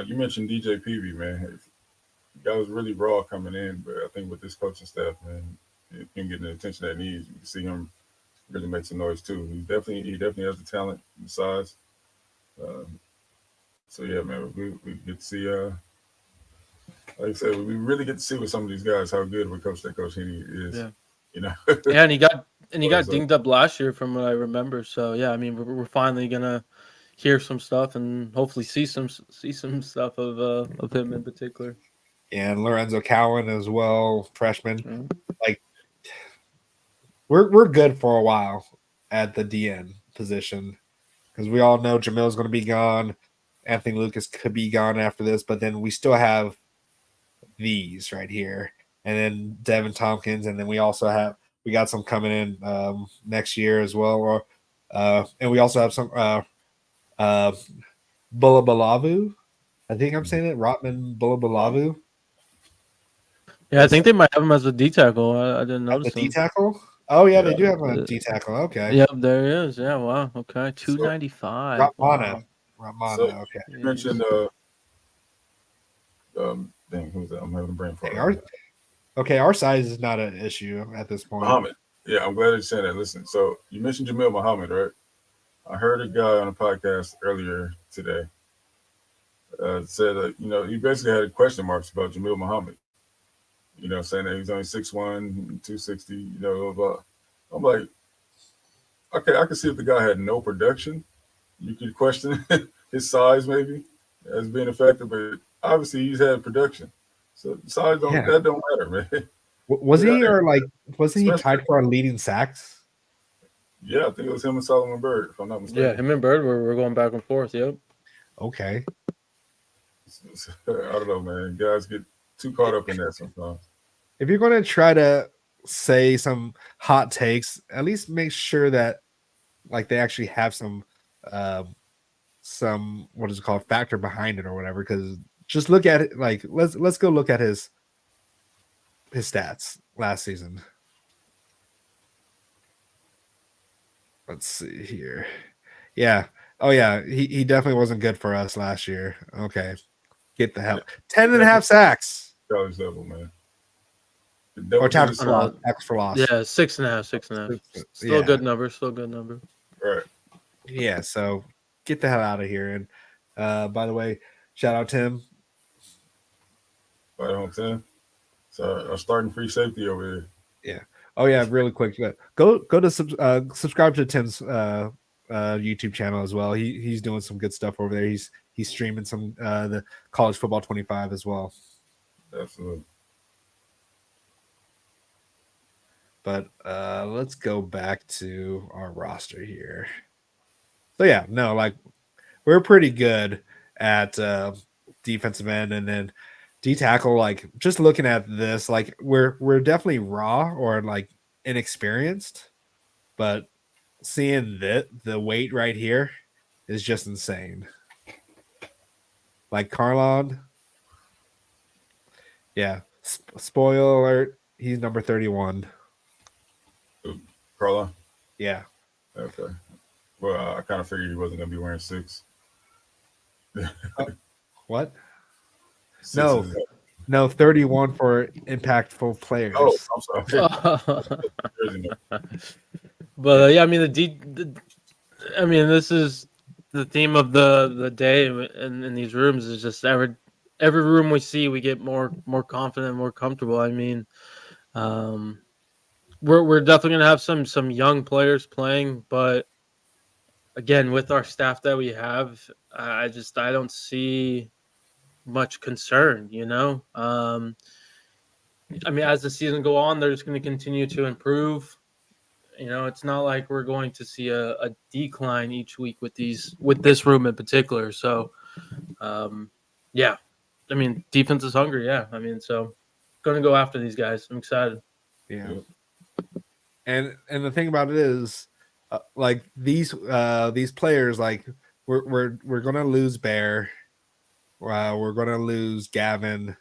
Speaker 2: You mentioned DJ Peavy, man. That was really raw coming in, but I think with this coaching staff, man, him getting the attention that he needs, you can see him really make some noise too. He definitely has the talent, and the size. So yeah, man, we get to see. Like I said, we really get to see with some of these guys how good of a coach that Coach Heaney is.
Speaker 3: Yeah.
Speaker 2: Yeah,
Speaker 3: And he got
Speaker 2: So-
Speaker 3: dinged up last year, from what I remember. So yeah, I mean, we're finally gonna hear some stuff and hopefully see some stuff of him in particular.
Speaker 4: And Lorenzo Cowan as well, freshman.
Speaker 3: Mhm.
Speaker 4: Like we're good for a while at the DN position because we all know Jamil's going to be gone. Anthony Lucas could be gone after this, but then we still have these right here, and then Devin Tompkins, and then we got some coming in next year as well, or and we also have some Bulabalavu. I think I'm saying it, Rotman Bulabalavu.
Speaker 3: Yeah, I think they might have him as a D tackle. I didn't
Speaker 4: As
Speaker 3: notice
Speaker 4: a
Speaker 3: him.
Speaker 4: D tackle. Oh yeah, they
Speaker 2: Yeah.
Speaker 4: do have a D tackle. Okay.
Speaker 3: Yep, there he is. Yeah, wow. Okay, 295.
Speaker 4: Ratmana.
Speaker 3: Wow.
Speaker 4: Ratmana.
Speaker 2: So
Speaker 4: Okay.
Speaker 2: you mentioned Dang, who's that? I'm having a brain fart.
Speaker 4: Our size is not an issue at this point.
Speaker 2: Muhammad. Yeah, I'm glad you said that. Listen, so you mentioned Jamil Muhammad, right? I heard a guy on a podcast earlier today said that, he basically had question marks about Jamil Muhammad. Saying that he's only 6'1", 260, blah, blah. I'm like, okay, I can see if the guy had no production, you could question his size maybe as being a factor, but obviously he's had production. So size that don't matter, man.
Speaker 4: Was he wasn't he
Speaker 2: Especially-
Speaker 4: tied for our leading sacks?
Speaker 2: Yeah, I think it was him and Solomon Bird, if I'm not mistaken.
Speaker 3: Yeah, him and Bird we're going back and forth. Yep.
Speaker 4: Okay.
Speaker 2: I don't know, man. Guys get too caught up in that sometimes.
Speaker 4: If you're going to try to say some hot takes, at least make sure that they actually have some what is it called, factor behind it or whatever. Because just look at it. Let's go look at his stats last season. Let's see here. Yeah. Oh yeah. He definitely wasn't good for us last year. Okay. Get the hell. 10.5 sacks.
Speaker 2: College level, man.
Speaker 4: Or tackles for loss. Tackles for loss.
Speaker 3: Yeah, 6.5. Still a good number. Still a good number.
Speaker 2: Right.
Speaker 4: Yeah. So get the hell out of here. And by the way, shout out Tim.
Speaker 2: Right on, Tim. So our starting free safety over here.
Speaker 4: Yeah. Oh yeah. Really quick. Go to subscribe to Tim's YouTube channel as well. He's doing some good stuff over there. He's streaming some the College Football 25 as well.
Speaker 2: Absolutely.
Speaker 4: But let's go back to our roster here. So yeah, no, we're pretty good at defensive end, and then D tackle. Just looking at this, we're definitely raw or inexperienced, but seeing the weight right here is just insane. Carlon, yeah. Spoiler alert, he's number 31.
Speaker 2: Carla?
Speaker 4: Yeah.
Speaker 2: Okay. Well, I kind of figured he wasn't going to be wearing 6.
Speaker 4: What?
Speaker 2: 6
Speaker 4: No.
Speaker 2: is-
Speaker 4: No, 31 for impactful players.
Speaker 2: Oh, I'm sorry. Jersey number.
Speaker 3: But yeah, I mean this is the theme of the day in these rooms is just every room we see we get more confident, more comfortable. I mean, we're definitely gonna have some young players playing, but again, with our staff that we have, I don't see much concern. I mean, as the season go on, they're just going to continue to improve. It's not like we're going to see a decline each week with this room in particular. So, yeah, I mean, defense is hungry. Yeah, I mean, so going to go after these guys. I'm excited.
Speaker 4: Yeah. And the thing about it is, these players, we're gonna lose Bear, we're gonna lose Gavin,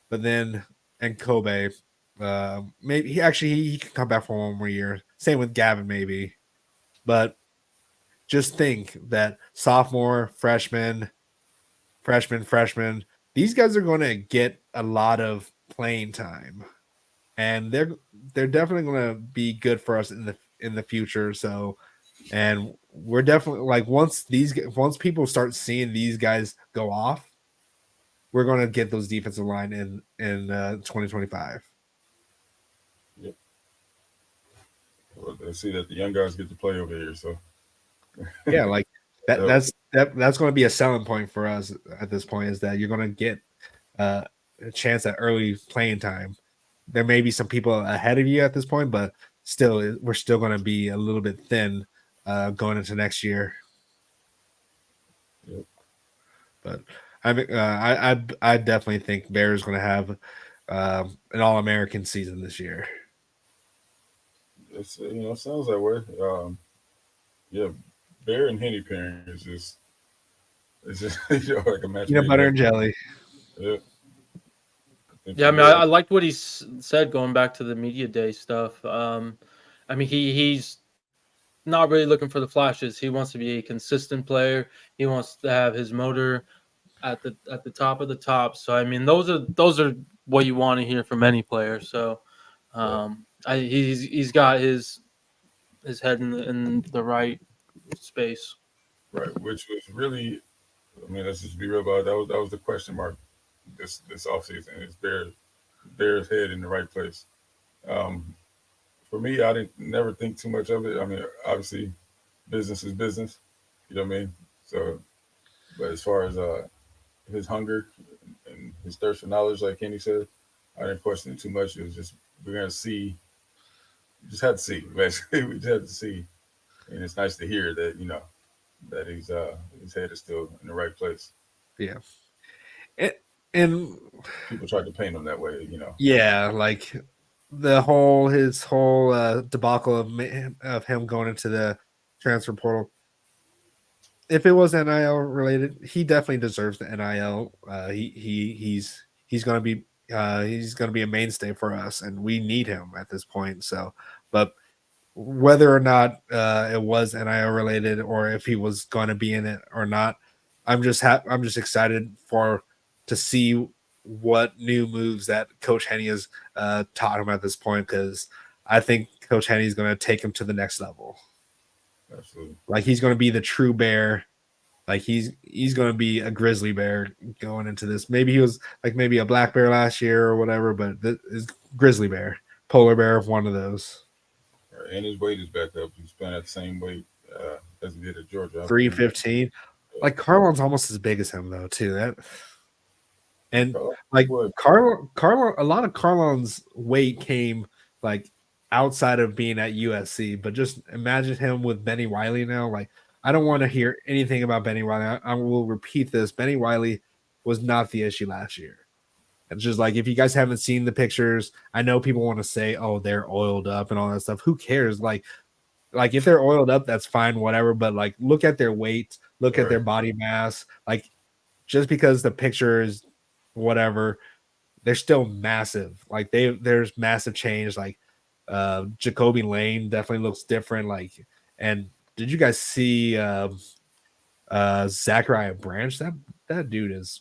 Speaker 4: but then and Kobe, maybe he can come back for one more year. Same with Gavin, maybe, but just think that sophomore, freshman, these guys are going to get a lot of playing time, and they're definitely going to be good for us in the future. So, and we're definitely once people start seeing these guys go off, we're going to get those defensive line in 2025.
Speaker 2: Yep. Well, they see that the young guys get to play over here, so
Speaker 4: Yeah, that's going to be a selling point for us at this point, is that you're going to get a chance at early playing time. There may be some people ahead of you at this point, but still, we're still going to be a little bit thin going into next year.
Speaker 2: Yep.
Speaker 4: But I definitely think Bear's going to have an All-American season this year.
Speaker 2: it's sounds that way. Yeah, Bear and Henny pairing is just like a match.
Speaker 4: Peanut butter and jelly.
Speaker 2: Yeah.
Speaker 3: Yeah, I mean, I liked what he said going back to the media day stuff. I mean, he's not really looking for the flashes. He wants to be a consistent player. He wants to have his motor at the top of the top. So I mean, those are what you want to hear from any player. So he's got his head in the right space.
Speaker 2: Right, which was really, I mean, let's just be real about it. That was the question mark this offseason. Is Bear's head in the right place? Um, for me, I didn't never think too much of it. I mean, obviously, business is business. You know what I mean? So, but as far as his hunger and his thirst for knowledge, like Kenny said, I didn't question it too much. It was just we're gonna see. Just had to see. Basically, we just had to see, and it's nice to hear that that his head is still in the right place.
Speaker 4: Yeah. And
Speaker 2: People tried to paint him that way.
Speaker 4: yeah, like his whole debacle of him going into the transfer portal. If it was NIL related, he definitely deserves the NIL. He's gonna be a mainstay for us, and we need him at this point. So, but whether or not it was NIL related or if he was going to be in it or not, I'm just excited to see what new moves that Coach Henny has taught him at this point, because I think Coach Henny is going to take him to the next level.
Speaker 2: Absolutely.
Speaker 4: Like he's going to be the true bear. Like he's going to be a grizzly bear going into this. Maybe he was like maybe a black bear last year or whatever, but this is grizzly bear, polar bear, one of those.
Speaker 2: Right. And his weight is back up. He's playing at the same weight as he did at Georgia.
Speaker 4: 315. Like Carlon's almost as big as him though, too. And like Carlon, a lot of Carlon's weight came like outside of being at USC, but just imagine him with Benny Wiley now. Like, I don't want to hear anything about Benny Wiley. I will repeat this. Benny Wiley was not the issue last year. It's just like, if you guys haven't seen the pictures, I know people want to say, oh, they're oiled up and all that stuff. Who cares? Like if they're oiled up, that's fine, whatever. But like, look at their weight, look at their body mass. Like, just because the picture is whatever, they're still massive. Like there's massive change. Like Jacoby Lane definitely looks different. Like, and did you guys see Zachariah Branch? That dude is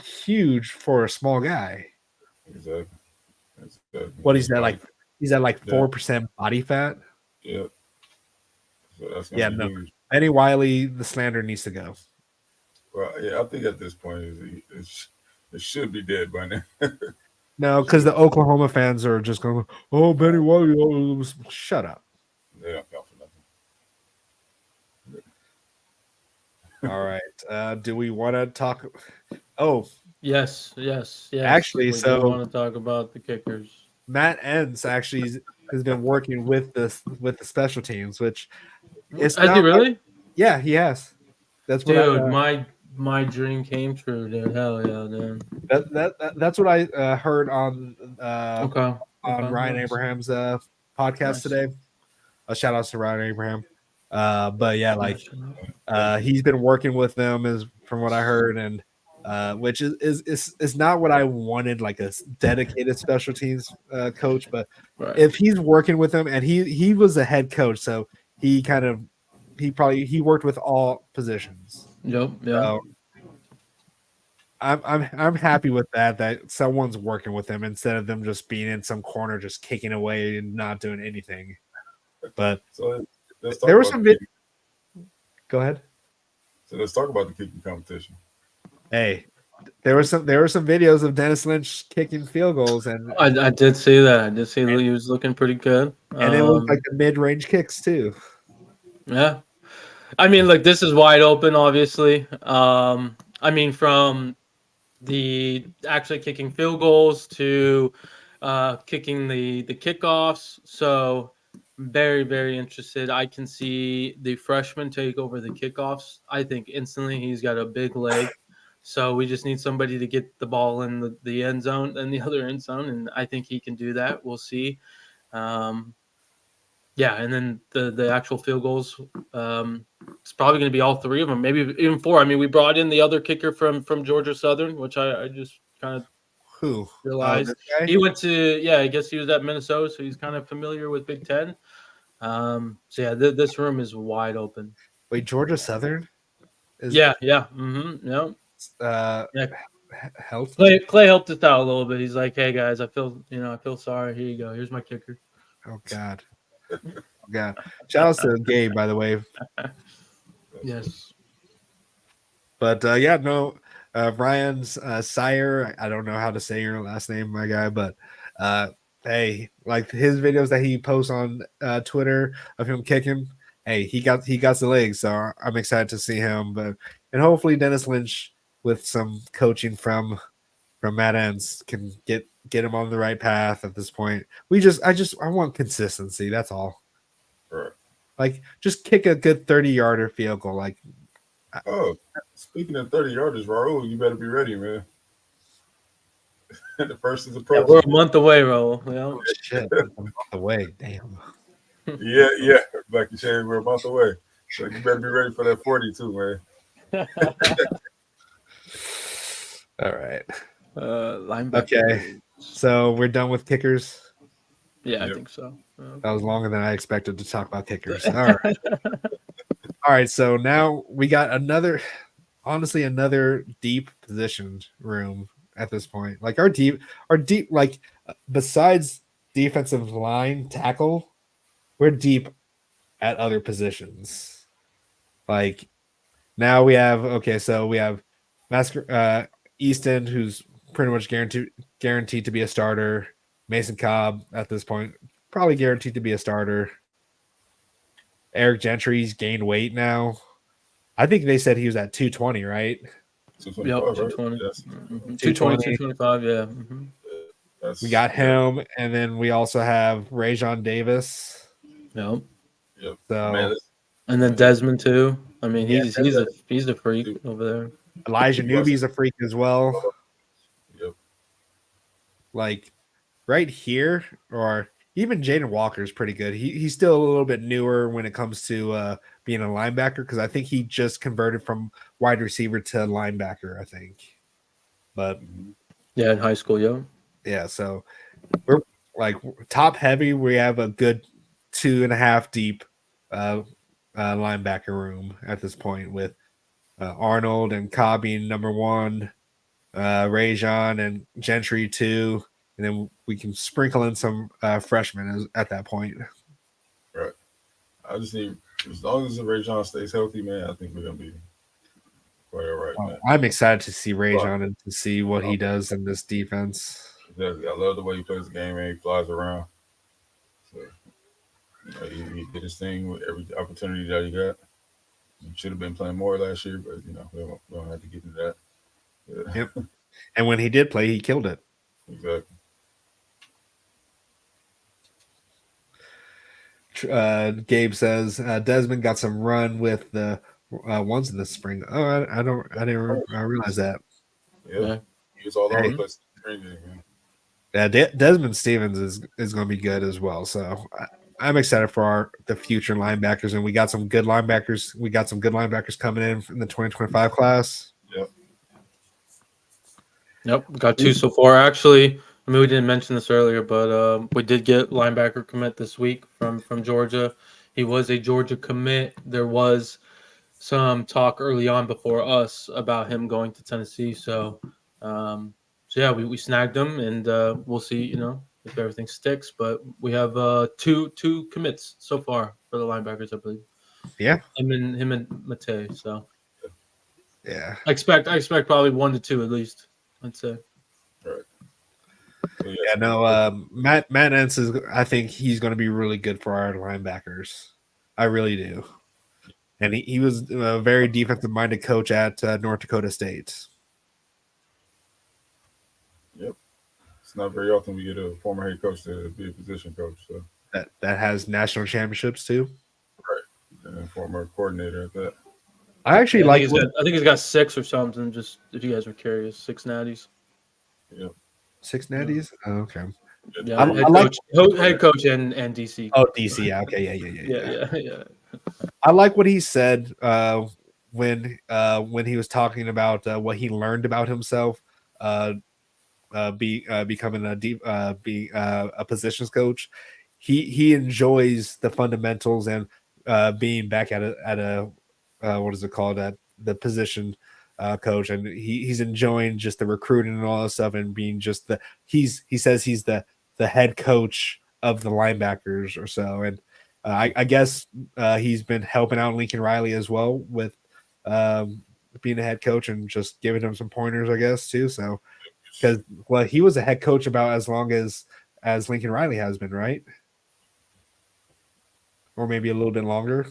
Speaker 4: huge for a small guy.
Speaker 2: Exactly.
Speaker 4: What he's at like 4% body fat.
Speaker 2: Yeah. So that's
Speaker 4: Yeah, no. Huge. Benny Wiley, the slander needs to go.
Speaker 2: Well, yeah, I think at this point it should be dead by now.
Speaker 4: No, because the Oklahoma fans are just going, oh, Benny Wiley, oh, shut up.
Speaker 2: They don't count for nothing.
Speaker 4: All right. Do we want to talk? Oh,
Speaker 3: yes.
Speaker 4: Actually,
Speaker 3: we want to talk about the kickers.
Speaker 4: Matt Entz actually has been working with the special teams, which
Speaker 3: is he really?
Speaker 4: Yeah, he has. That's what
Speaker 3: dude. My dream came true, dude. Hell yeah, dude.
Speaker 4: That's what I heard on
Speaker 3: Ryan
Speaker 4: nice. Abraham's podcast today. A shout out to Ryan Abraham. But yeah, like he's been working with them, is from what I heard, and which is not what I wanted, like a dedicated special teams coach. But if he's working with them, and he was a head coach, so he worked with all positions.
Speaker 3: Yep.
Speaker 4: So I'm happy with that someone's working with them instead of them just being in some corner just kicking away and not doing anything. But
Speaker 2: so
Speaker 4: there was some Go ahead.
Speaker 2: So let's talk about the kicking competition.
Speaker 4: Hey, there were some videos of Dennis Lynch kicking field goals, and
Speaker 3: I did see that. I did see that he was looking pretty good,
Speaker 4: and it was like the mid-range kicks too.
Speaker 3: Yeah, I mean, like, this is wide open, obviously. I mean, from the actually kicking field goals to kicking the kickoffs. So very, very interested. I can see the freshman take over the kickoffs. I think instantly he's got a big leg. So we just need somebody to get the ball in the end zone and the other end zone, and I think he can do that. We'll see. Yeah, and then the actual field goals, it's probably going to be all three of them, maybe even four. I mean, we brought in the other kicker from Georgia Southern, which I just kind of realized. He went to, I guess he was at Minnesota, so he's kind of familiar with Big Ten. So, yeah, this room is wide open.
Speaker 4: Wait, Georgia Southern?
Speaker 3: Yeah. Mm-hmm. Yeah. Yeah.
Speaker 4: health.
Speaker 3: Clay helped us out a little bit. He's like, "Hey guys, I feel sorry. Here you go. Here's my kicker."
Speaker 4: Oh God. Oh God. Shout out to Gabe, by the way.
Speaker 3: Yes.
Speaker 4: But Ryan's sire. I don't know how to say your last name, my guy, but hey, like his videos that he posts on Twitter of him kicking. Hey, he got the legs, so I'm excited to see him. And hopefully Dennis Lynch with some coaching from Matt Ends can get him on the right path at this point. I want consistency. That's all.
Speaker 2: Right.
Speaker 4: Like just kick a good 30-yarder field goal. Like,
Speaker 2: Oh, speaking of 30-yarders, Raul, you better be ready, man. The first is
Speaker 3: Yeah,
Speaker 2: approaching.
Speaker 3: we're a month away, Raul.
Speaker 4: oh, shit, I'm a month away. Damn.
Speaker 2: Yeah. Like you said, we're a month away. So you better be ready for that 42, man.
Speaker 4: All right.
Speaker 3: Linebacker.
Speaker 4: Okay. So we're done with kickers.
Speaker 3: Yeah,
Speaker 2: Yep.
Speaker 3: I think so.
Speaker 4: That was longer than I expected to talk about kickers. All right. All right. So now we got another deep position room at this point. Like our deep, like besides defensive line tackle, we're deep at other positions. Like now we have so we have Easton, who's pretty much guaranteed to be a starter. Mason Cobb at this point probably guaranteed to be a starter. Eric Gentry's gained weight now. I think they said he was at 220, right?
Speaker 2: 225,
Speaker 3: Yep,
Speaker 2: right?
Speaker 3: 220.
Speaker 2: Yes.
Speaker 3: 220, 225, yeah.
Speaker 4: We got him, and then we also have Rajon Davis.
Speaker 3: Yep.
Speaker 2: Yep.
Speaker 4: So
Speaker 2: Man,
Speaker 3: And then Desmond too. I mean,
Speaker 4: Yeah,
Speaker 3: he's a freak over there.
Speaker 4: Elijah Newby's a freak as well.
Speaker 2: Yep.
Speaker 4: Like right here, or even Jaden Walker is pretty good. He's still a little bit newer when it comes to being a linebacker because I think he just converted from wide receiver to linebacker. I think, but
Speaker 3: Yeah, in high school, yeah.
Speaker 4: yeah. So we're like top heavy. We have a good 2.5 deep linebacker room at this point with Arnold and Cobb being number 1, Rajon and Gentry 2. And then we can sprinkle in some freshmen at that point.
Speaker 2: Right. I just need, as long as the Rajon stays healthy, man, I think we're gonna be quite all right, man.
Speaker 4: I'm excited to see Rajon and to see what he does in this defense.
Speaker 2: Exactly. I love the way he plays the game, man. He flies around. So, he did his thing with every opportunity that he got. He should have been playing more last year, but we don't have to get into that. Yeah.
Speaker 4: Yep. And when he did play, he killed it.
Speaker 2: Exactly.
Speaker 4: Gabe says Desmond got some run with the ones in the spring. Oh, I didn't realize that.
Speaker 2: Yeah. He was all over
Speaker 4: Hey.
Speaker 2: the place. Man.
Speaker 4: Yeah, Desmond Stevens is going to be good as well. So I'm excited for the future linebackers, and we got some good linebackers. We got some good linebackers coming in the 2025 class.
Speaker 3: Yep, got 2 so far. Actually, I mean, we didn't mention this earlier, but we did get linebacker commit this week from Georgia. He was a Georgia commit. There was some talk early on before us about him going to Tennessee. So yeah, we snagged him, and we'll see, if everything sticks. But we have two commits so far for the linebackers, I believe.
Speaker 4: Yeah,
Speaker 3: him and Mate. So
Speaker 4: yeah,
Speaker 3: I expect probably 1 to 2 at least. I'd say.
Speaker 2: Right.
Speaker 4: Yeah, no, Matt Entz is. I think he's going to be really good for our linebackers. I really do. And he was a very defensive-minded coach at North Dakota State.
Speaker 2: Yep. It's not very often we get a former head coach to be a position coach. So
Speaker 4: that has national championships too.
Speaker 2: Right. And former coordinator at that.
Speaker 4: I actually
Speaker 3: I
Speaker 4: like.
Speaker 3: think he's got 6 or something. Just if you guys are curious, 6 natties.
Speaker 2: Yep.
Speaker 4: 6 natties. Oh, okay.
Speaker 3: Yeah,
Speaker 4: I
Speaker 3: head coach and DC.
Speaker 4: Oh, DC. Yeah. Okay. Yeah.
Speaker 3: Yeah.
Speaker 4: I like what he said when he was talking about what he learned about himself, becoming a positions coach. He enjoys the fundamentals and being back at a what is it called, at the position coach, and he's enjoying just the recruiting and all that stuff, and being just he says he's the head coach of the linebackers or so, and I guess he's been helping out Lincoln Riley as well with being a head coach and just giving him some pointers, I guess too. So because he was a head coach about as long as Lincoln Riley has been, right? Or maybe a little bit longer.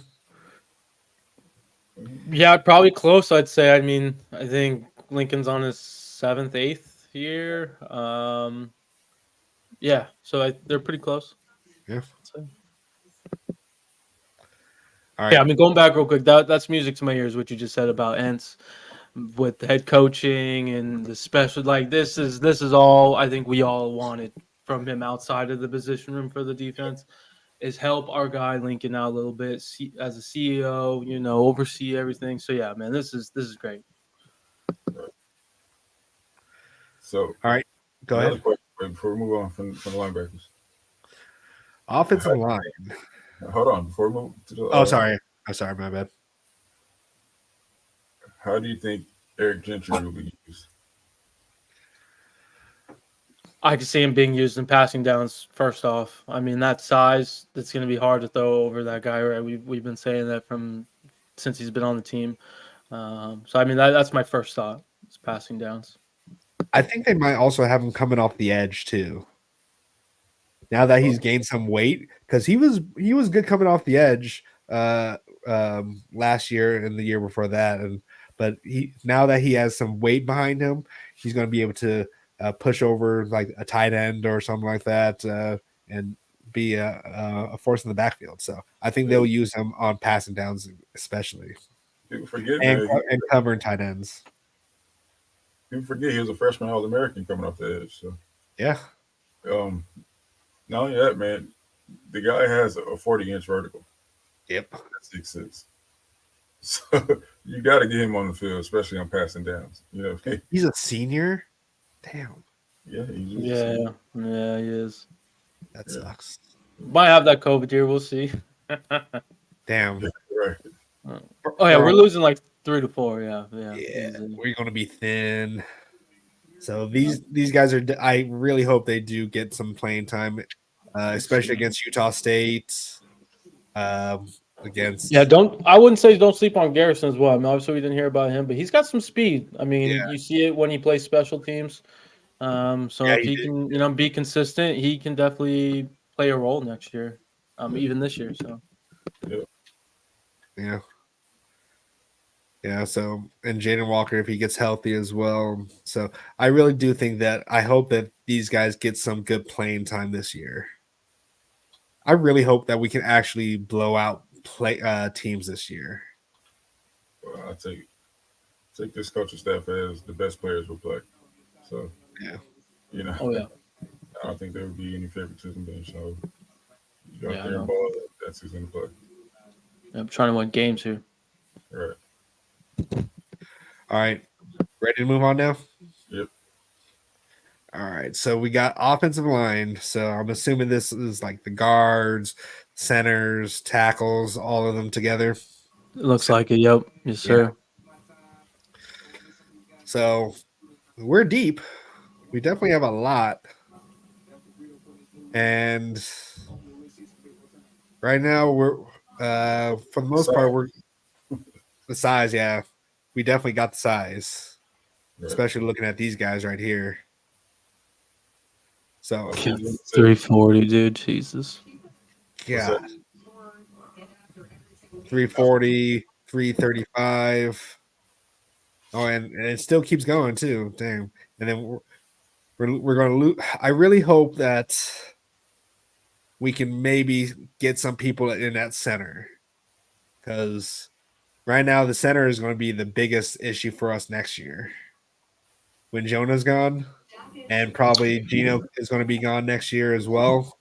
Speaker 3: Yeah, probably close. I'd say. I mean, I think Lincoln's on his 7th, 8th year. Yeah, so they're pretty close.
Speaker 4: Yeah.
Speaker 3: So.
Speaker 4: All right.
Speaker 3: Yeah, I mean, going back real quick, that's music to my ears. What you just said about Entz with the head coaching and the special, like this is all I think we all wanted from him outside of the position room for the defense. Is help our guy Lincoln out a little bit as a CEO, oversee everything. So yeah, man, this is great.
Speaker 2: So,
Speaker 4: all right, go ahead.
Speaker 2: Question before we move on from the linebackers.
Speaker 4: Offensive line.
Speaker 2: Hold on, before we move to the.
Speaker 4: Oh, sorry. I'm sorry, my bad.
Speaker 2: How do you think Eric Gentry will be used?
Speaker 3: I can see him being used in passing downs. First off, I mean that size, that's going to be hard to throw over that guy. Right? We've been saying that since he's been on the team. So I mean that's my first thought. It's passing downs.
Speaker 4: I think they might also have him coming off the edge too. Now that he's gained some weight, because he was good coming off the edge last year and the year before that, but now that he has some weight behind him, he's going to be able to push over like a tight end or something like that, and be a force in the backfield. So I think they'll use him on passing downs, especially.
Speaker 2: People forget
Speaker 4: and covering tight ends.
Speaker 2: People forget he was a freshman All-American coming off the edge. So
Speaker 4: yeah.
Speaker 2: Not only that, man, the guy has a 40-inch vertical.
Speaker 4: Yep.
Speaker 2: 6'6". So you got to get him on the field, especially on passing downs.
Speaker 4: He's a senior. Damn.
Speaker 2: Yeah, he
Speaker 3: is.
Speaker 4: That sucks.
Speaker 3: Might have that COVID year. We'll see.
Speaker 4: Damn.
Speaker 2: Right.
Speaker 3: Oh yeah, we're losing like 3 to 4. Yeah.
Speaker 4: We're going to be thin. So these guys are. I really hope they do get some playing time, especially against Utah State. I
Speaker 3: wouldn't say don't sleep on Garrison as well. I mean, obviously we didn't hear about him, but he's got some speed. I mean, you see it when he plays special teams. If he can, be consistent, he can definitely play a role next year, even this year. So,
Speaker 4: yeah. So, and Jaden Walker, if he gets healthy as well. So, I really do think I hope that these guys get some good playing time this year. I really hope that we can actually blow out teams this year.
Speaker 2: Well, I take this coaching staff as the best players will play. So,
Speaker 3: Oh yeah.
Speaker 2: I don't think there would be any favoritism being shown. You got there and ball, that's who's going to play.
Speaker 3: I'm trying to win games here.
Speaker 2: Right.
Speaker 4: All right. Ready to move on now?
Speaker 2: Yep.
Speaker 4: All right. So we got offensive line. So I'm assuming this is like the guards, centers, tackles, all of them together.
Speaker 3: It looks like it. Yep. Yes, sir.
Speaker 4: So we're deep. We definitely have a lot. And right now we're for the most part, we're the size, we definitely got the size, especially looking at these guys right here. So
Speaker 3: 340, dude, Jesus.
Speaker 4: Yeah. 340, 335. Oh, and it still keeps going too. Damn. And then we're going to lose. I really hope that we can maybe get some people in that center, because right now the center is going to be the biggest issue for us next year when Jonah's gone, and probably Gino is going to be gone next year as well.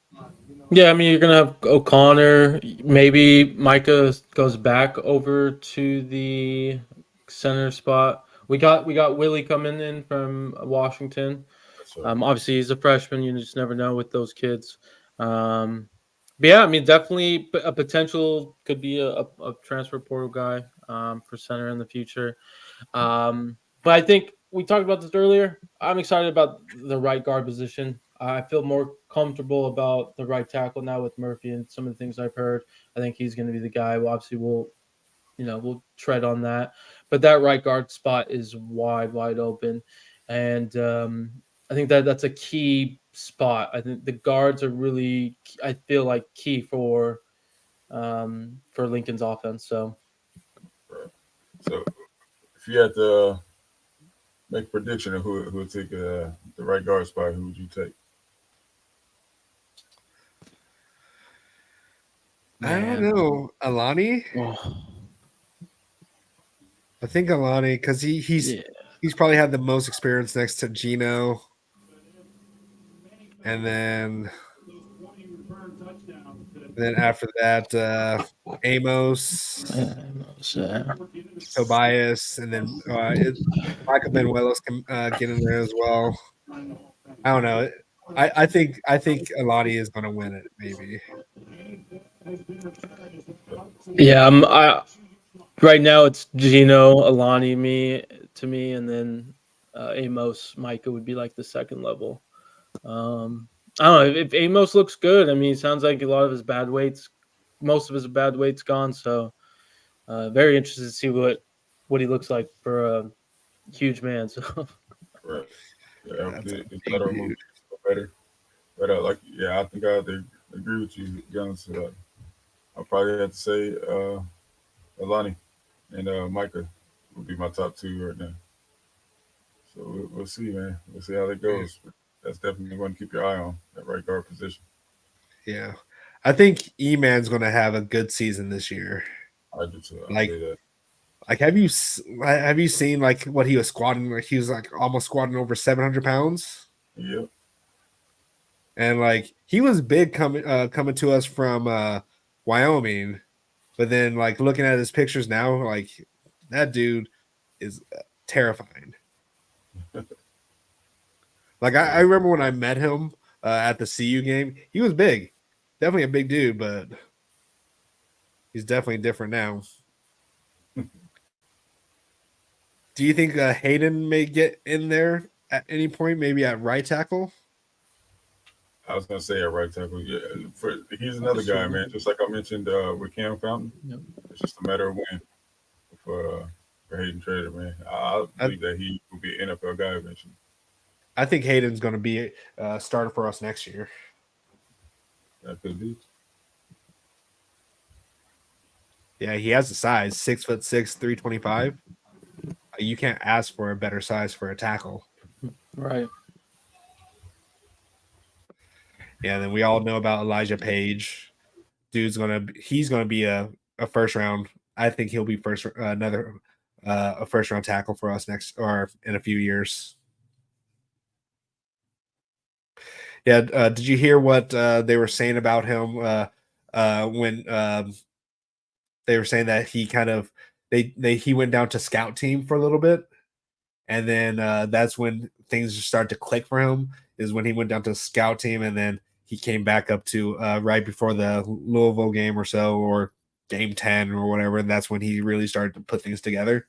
Speaker 3: Yeah, I mean, you're going to have O'Connor. Maybe Micah goes back over to the center spot. We got Willie coming in from Washington. Obviously, he's a freshman. You just never know with those kids. But yeah, I mean, definitely a potential could be a transfer portal guy for center in the future. But I think we talked about this earlier. I'm excited about the right guard position. I feel more comfortable about the right tackle now with Murphy and some of the things I've heard. I think he's going to be the guy. Well, obviously, we'll tread on that, but that right guard spot is wide open, and I think that's a key spot. I think the guards are really, I feel like, key for Lincoln's offense. So
Speaker 2: Right. So if you had to make a prediction of who would take the right guard spot, who would you take?
Speaker 4: I don't
Speaker 3: man,
Speaker 4: know. Alani?
Speaker 3: oh,
Speaker 4: I think Alani, because
Speaker 3: yeah,
Speaker 4: he's probably had the most experience next to Gino. And then after that, Amos, Tobias, and then Michael Benuelos can get in there as well. I don't know. I think Alani is going to win it. Maybe.
Speaker 3: yeah. Right now it's Gino, Alani, me, and then Amos, Micah would be like the second level. I don't know if Amos looks good. I mean, it sounds like a lot of his bad weights, most of his bad weight's gone. So very interested to see what he looks like for a huge man. So
Speaker 2: Right. Yeah,
Speaker 4: That's a
Speaker 2: his
Speaker 4: big
Speaker 2: lateral
Speaker 4: dude.
Speaker 2: movement is better. But I think I agree with you, to be honest. I'll probably have to say Alani and Micah would be my top two right now. So we'll see, man. We'll see how that goes. That's definitely one to keep your eye on, that right guard position.
Speaker 4: Yeah, I think E-Man's going to have a good season this year.
Speaker 2: I do too. I'll
Speaker 4: Like,
Speaker 2: say that.
Speaker 4: have you seen like what he was squatting? Like he was like almost squatting over 700 pounds,
Speaker 2: Yep.
Speaker 4: and like he was big coming to us from Wyoming, but then like looking at his pictures now, like that dude is terrifying. Like I remember when I met him at the CU game, he was big, definitely a big dude, but he's definitely different now. Do you think Hayden may get in there at any point, maybe at right tackle?
Speaker 2: I was gonna say a right tackle. Yeah, he's another guy, man. Just like I mentioned with Cam Fountain,
Speaker 3: yep.
Speaker 2: it's just a matter of when for Hayden Trader, man. I
Speaker 4: I,
Speaker 2: believe that he will be an NFL guy eventually.
Speaker 4: I think Hayden's going to be a starter for us next year.
Speaker 2: That could be.
Speaker 4: Yeah, he has the size, 6'6", 325. You can't ask for a better size for a tackle.
Speaker 3: Right.
Speaker 4: Yeah, and then we all know about Elijah Page. He's gonna be a first round. I think he'll be a first round tackle for us next or in a few years. Yeah, did you hear what they were saying about him when they were saying that he kind of he went down to scout team for a little bit, and then that's when things start to click for him. Is when he went down to scout team, and then he came back up to right before the Louisville game or so, or game 10 or whatever, and that's when he really started to put things together.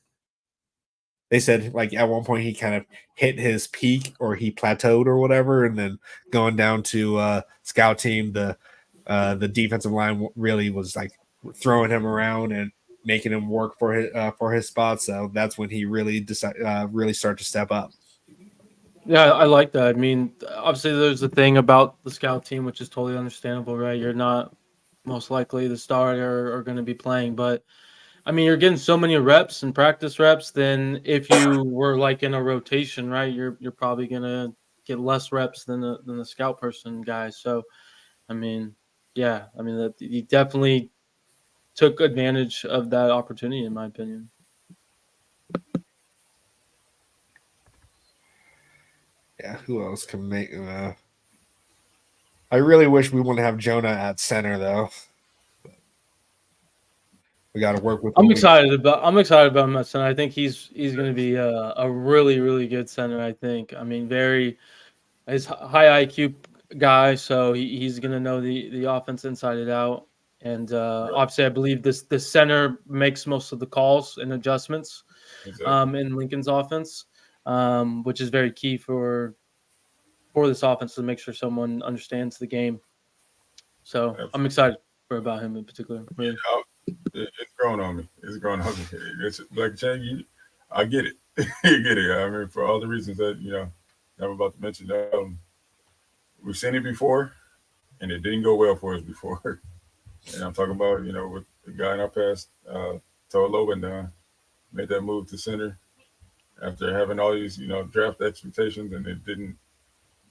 Speaker 4: They said like at one point he kind of hit his peak or he plateaued or whatever, and then going down to scout team, the defensive line really was like throwing him around and making him work for his spot. So that's when he really really started to step up.
Speaker 3: Yeah, I like that. I mean, obviously, there's the thing about the scout team, which is totally understandable, right? You're not most likely the starter or going to be playing, but I mean, you're getting so many reps and practice reps. Then if you were like in a rotation, right, you're probably going to get less reps than the scout person guy. So, I mean, yeah, I mean that he definitely took advantage of that opportunity, in my opinion.
Speaker 4: Yeah, who else can make? I really wish we wouldn't have Jonah at center though. We got to work with.
Speaker 3: I'm excited about him at center. I think he's going to be a really good center. I think. I mean, he's high IQ guy, so he's going to know the offense inside and out. And obviously, I believe this center makes most of the calls and adjustments.
Speaker 2: Exactly.
Speaker 3: in Lincoln's offense, which is very key for this offense to make sure someone understands the game. So I'm
Speaker 2: Absolutely.
Speaker 3: excited about him in particular. Really.
Speaker 2: It's grown on me. It's grown on me. It's like Chang, I get it. You get it. I mean, for all the reasons that I'm about to mention. We've seen it before, and it didn't go well for us before. And I'm talking about with the guy in our past, Toa Lobendon, made that move to center after having all these draft expectations, and it didn't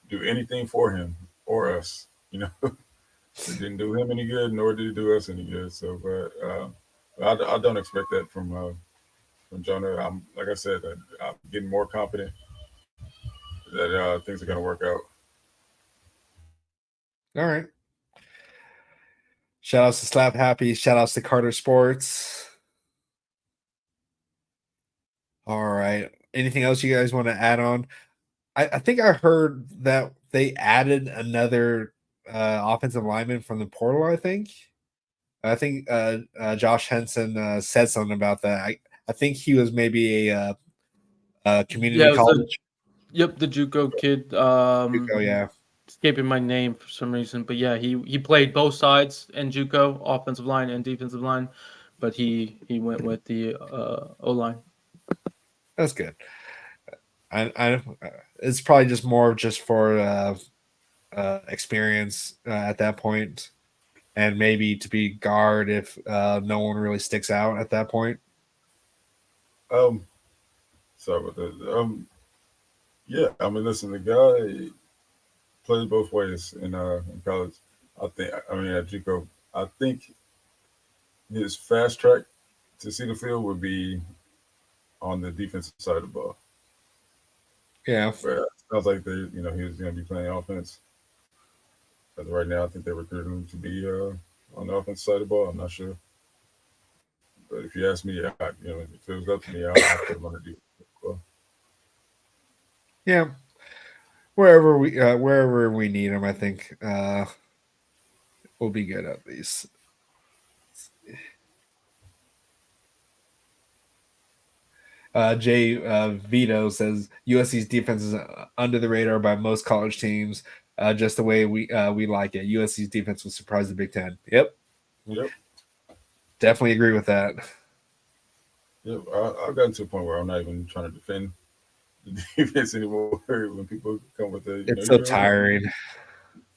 Speaker 2: do anything for him or us. It didn't do him any good, nor did it do us any good. So, but I don't expect that from Jonah. I'm like I said, I'm getting more confident that things are going to work out.
Speaker 4: All right. Shout outs to Slap Happy. Shout outs to Carter Sports. All right. Anything else you guys want to add on? I think I heard that they added another offensive lineman from the portal. I think Josh Henson said something about that. I think he was maybe a community
Speaker 3: Yeah, it was
Speaker 4: college.
Speaker 3: the JUCO kid.
Speaker 4: Oh yeah,
Speaker 3: Escaping my name for some reason, but yeah, he played both sides in JUCO, offensive line and defensive line, but he went with the O line.
Speaker 4: that's good. I it's probably just more just for experience at that point, and maybe to be guard if no one really sticks out at that point.
Speaker 2: Um, Sorry about that. Yeah, I mean, listen, the guy played both ways in college. I mean, at JUCO, I think his fast track to see the field would be on the defensive side of the ball.
Speaker 4: Yeah,
Speaker 2: But it sounds like he was going to be playing offense. As of right now, I think they're recruiting him to be on the offensive side of the ball. I'm not sure, but if you ask me, if it was up to me, I'd put him on the defense. Well,
Speaker 4: yeah. Wherever we need him, I think we'll be good at least. Jay Vito says USC's defense is under the radar by most college teams, just the way we like it. USC's defense will surprise the Big Ten. Yep,
Speaker 2: yep,
Speaker 4: definitely agree with that.
Speaker 2: yep. I've gotten to a point where I'm not even trying to defend the defense anymore. When people come with the,
Speaker 4: It's so tiring.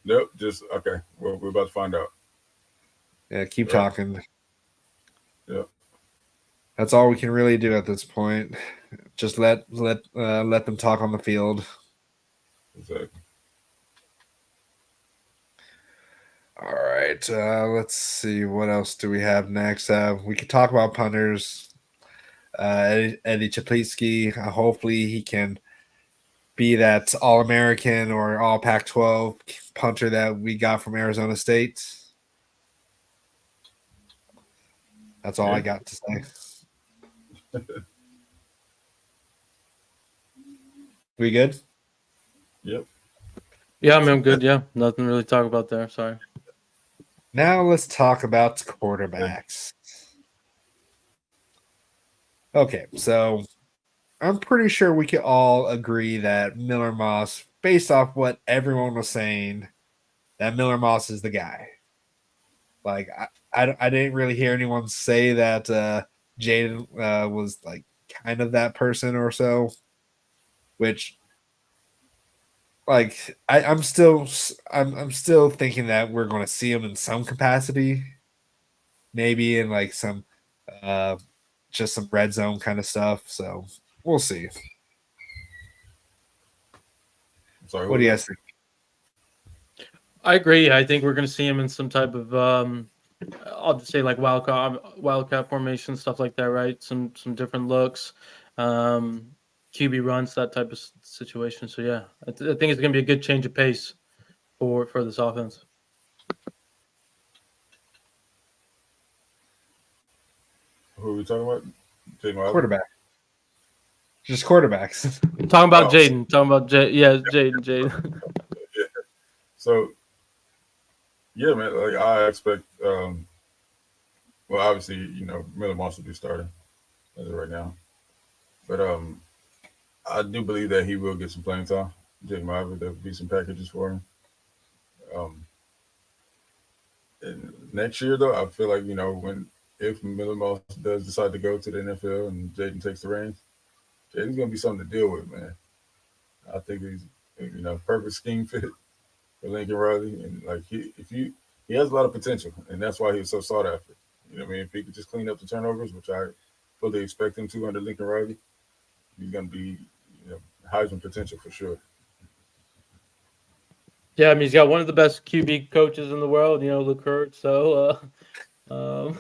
Speaker 2: Nope, just okay. Well, we're about to find out.
Speaker 4: Yeah, keep
Speaker 2: Right.
Speaker 4: talking.
Speaker 2: Yep.
Speaker 4: That's all we can really do at this point. Just let them talk on the field.
Speaker 2: Exactly.
Speaker 4: All right. Let's see. What else do we have next? We could talk about punters. Eddie Chaplitsky. Hopefully he can be that All-American or All Pac-12 punter that we got from Arizona State. That's all I got to say. We good?
Speaker 2: Yep.
Speaker 3: Yeah, I mean, I'm good. Yeah, nothing really to talk about there. Sorry.
Speaker 4: Now let's talk about quarterbacks. Okay, so I'm pretty sure we can all agree that Miller Moss, based off what everyone was saying, that Miller Moss is the guy. Like I didn't really hear anyone say that Jaden was like kind of that person or so, which like I'm still thinking that we're going to see him in some capacity, maybe in like some just some red zone kind of stuff. So we'll see.
Speaker 2: Sorry.
Speaker 4: What do you guys think?
Speaker 3: I agree. I think we're going to see him in some type of I'll just say like wildcat formation, stuff like that, right? Some different looks, QB runs, that type of situation. So yeah, I think it's going to be a good change of pace for this offense.
Speaker 2: Who are we talking about? Jaden Wilder?
Speaker 4: Quarterback. Just quarterbacks.
Speaker 3: Talking about
Speaker 2: Oh.
Speaker 3: Jaden. Talking about Jaden.
Speaker 2: Yeah. So, yeah, man. Like I expect. Well, obviously, Miller Moss will be starting as of right now. But I do believe that he will get some playing time. Jake Marvin, there'll be some packages for him. Um, and next year, though, I feel like if Miller Moss does decide to go to the NFL and Jaden takes the reins, Jaden's gonna be something to deal with, man. I think he's perfect scheme fit for Lincoln Riley, and like he has a lot of potential, and that's why he was so sought after. You know what I mean? If he could just clean up the turnovers, which I fully expect him to under Lincoln Riley, he's gonna be Heisman potential for sure.
Speaker 3: Yeah, I mean he's got one of the best QB coaches in the world, Luke Hurt. So, no,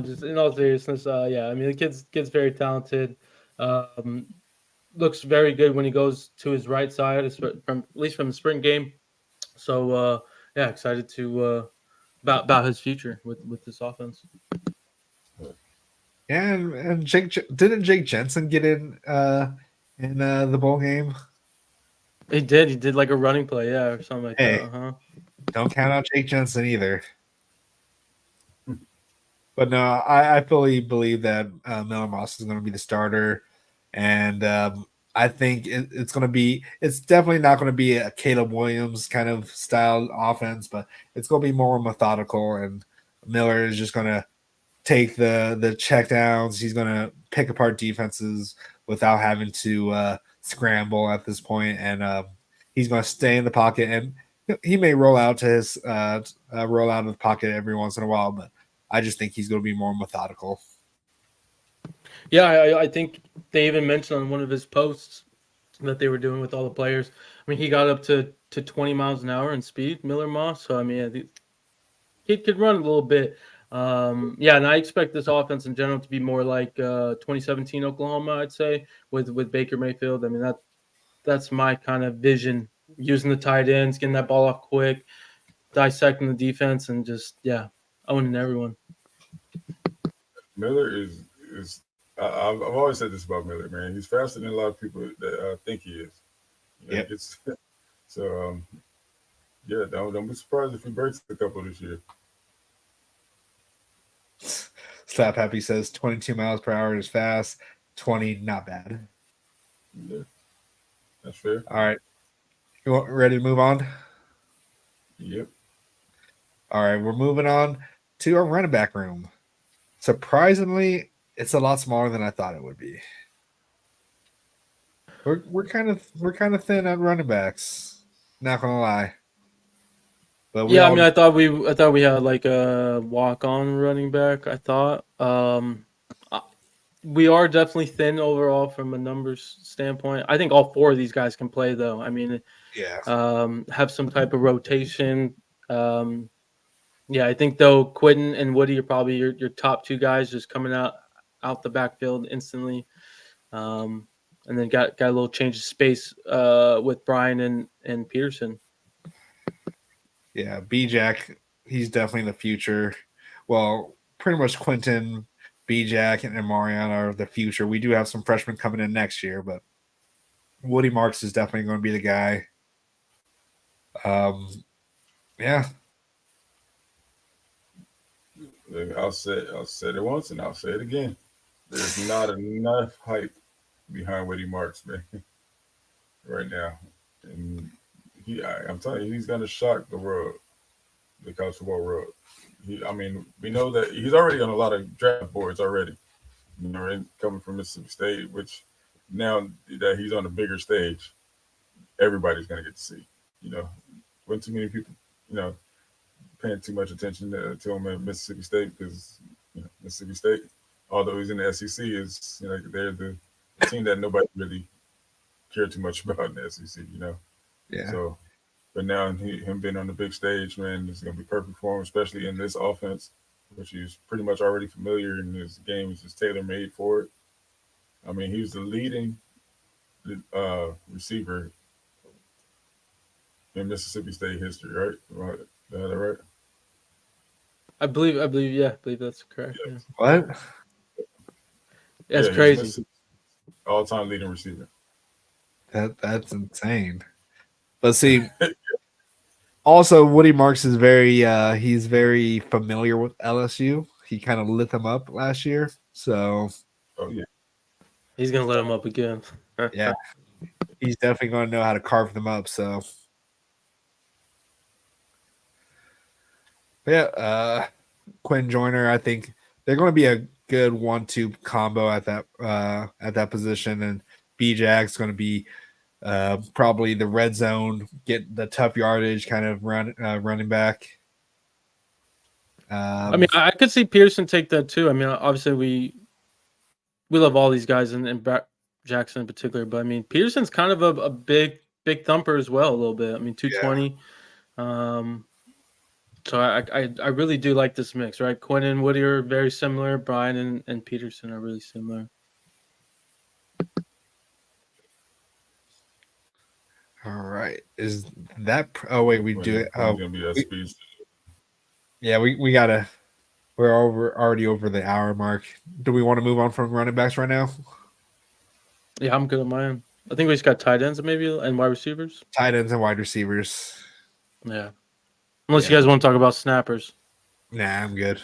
Speaker 3: just in all seriousness, yeah, I mean the kid's very talented. Um, Looks very good when he goes to his right side, at least from the spring game. So, yeah, excited to about his future with this offense.
Speaker 4: Yeah, and didn't Jake Jensen get in the bowl game?
Speaker 3: He did like a running play, yeah, or something like
Speaker 4: Hey,
Speaker 3: that. Uh-huh.
Speaker 4: don't count out Jake Jensen either. But no, I fully believe that Miller Moss is going to be the starter, and I think it's going to be. It's definitely not going to be a Caleb Williams kind of style offense, but it's going to be more methodical. And Miller is just going to take the checkdowns. He's going to pick apart defenses without having to scramble at this point, and he's going to stay in the pocket. And he may roll out to his roll out of the pocket every once in a while, but I just think he's going to be more methodical.
Speaker 3: Yeah, I think they even mentioned on one of his posts that they were doing with all the players. I mean, he got up to 20 miles an hour in speed, Miller Moss. So I mean, the kid could run a little bit. Yeah, and I expect this offense in general to be more like 2017 Oklahoma, I'd say, with Baker Mayfield. I mean, that's my kind of vision, using the tight ends, getting that ball off quick, dissecting the defense, and just, yeah, owning everyone.
Speaker 2: Miller is I've always said this about Miller, man. He's faster than a lot of people that think he is.
Speaker 4: Yep.
Speaker 2: So yeah, don't be surprised if he breaks a couple this year.
Speaker 4: Slap Happy says 22 miles per hour is fast, 20 not bad.
Speaker 2: Yeah, that's fair.
Speaker 4: All right, ready to move on?
Speaker 2: Yep.
Speaker 4: All right, we're moving on to our running back room. Surprisingly, it's a lot smaller than I thought it would be. We're kind of thin at running backs. Not gonna lie. But
Speaker 3: Yeah, I mean, I thought we had like a walk-on running back. I thought we are definitely thin overall from a numbers standpoint. I think all four of these guys can play, though. I mean, have some type of rotation. Yeah, I think though Quentin and Woody are probably your top two guys just coming out the backfield instantly. And then got a little change of space with Brian and Peterson.
Speaker 4: Yeah, B-Jack, he's definitely in the future. Well, pretty much Quentin, B-Jack, and Marion are the future. We do have some freshmen coming in next year, but Woody Marks is definitely going to be the guy. Yeah.
Speaker 2: I'll say it once and I'll say it again. There's not enough hype behind Woody Marks, man, right now. And I'm telling you, he's going to shock the world, the college football world. We know that he's already on a lot of draft boards already. Coming from Mississippi State, which now that he's on a bigger stage, everybody's going to get to see. When too many people, paying too much attention to him at Mississippi State because Mississippi State, although he's in the SEC, is they're the team that nobody really cared too much about in the SEC.
Speaker 4: Yeah.
Speaker 2: So, but now him being on the big stage, man, is going to be perfect for him, especially in this offense, which he's pretty much already familiar in his game. Is just tailor made for it. I mean, he was the leading receiver in Mississippi State history, right? Is that right?
Speaker 3: I believe that's correct. Yeah.
Speaker 4: What?
Speaker 3: That's crazy.
Speaker 2: All-time leading receiver.
Speaker 4: That's insane. But see, also Woody Marks is he's very familiar with LSU. He kind of lit them up last year. So
Speaker 2: oh yeah.
Speaker 3: He's gonna let him up again.
Speaker 4: Yeah, he's definitely going to know how to carve them up. So, but yeah, Quinn Joyner, I think they're going to be a good 1-2 combo at that position, and B-Jack's going to be probably the red zone, get the tough yardage kind of running back.
Speaker 3: I mean, I could see Pearson take that too. I mean, obviously we love all these guys and Jackson in particular, but I mean, Pearson's kind of a big thumper as well, a little bit. I mean, 220. So I really do like this mix, right? Quinn and Woody are very similar. Brian and Peterson are really similar.
Speaker 4: All right, is that? Oh wait, we do it. Oh,
Speaker 2: gonna be that speed.
Speaker 4: Yeah, we gotta. We're already over the hour mark. Do we want to move on from running backs right now?
Speaker 3: Yeah, I'm good at mine. I think we just got tight ends maybe and wide receivers.
Speaker 4: Tight ends and wide receivers.
Speaker 3: Yeah. Unless you guys want to talk about snappers.
Speaker 4: Nah, I'm good.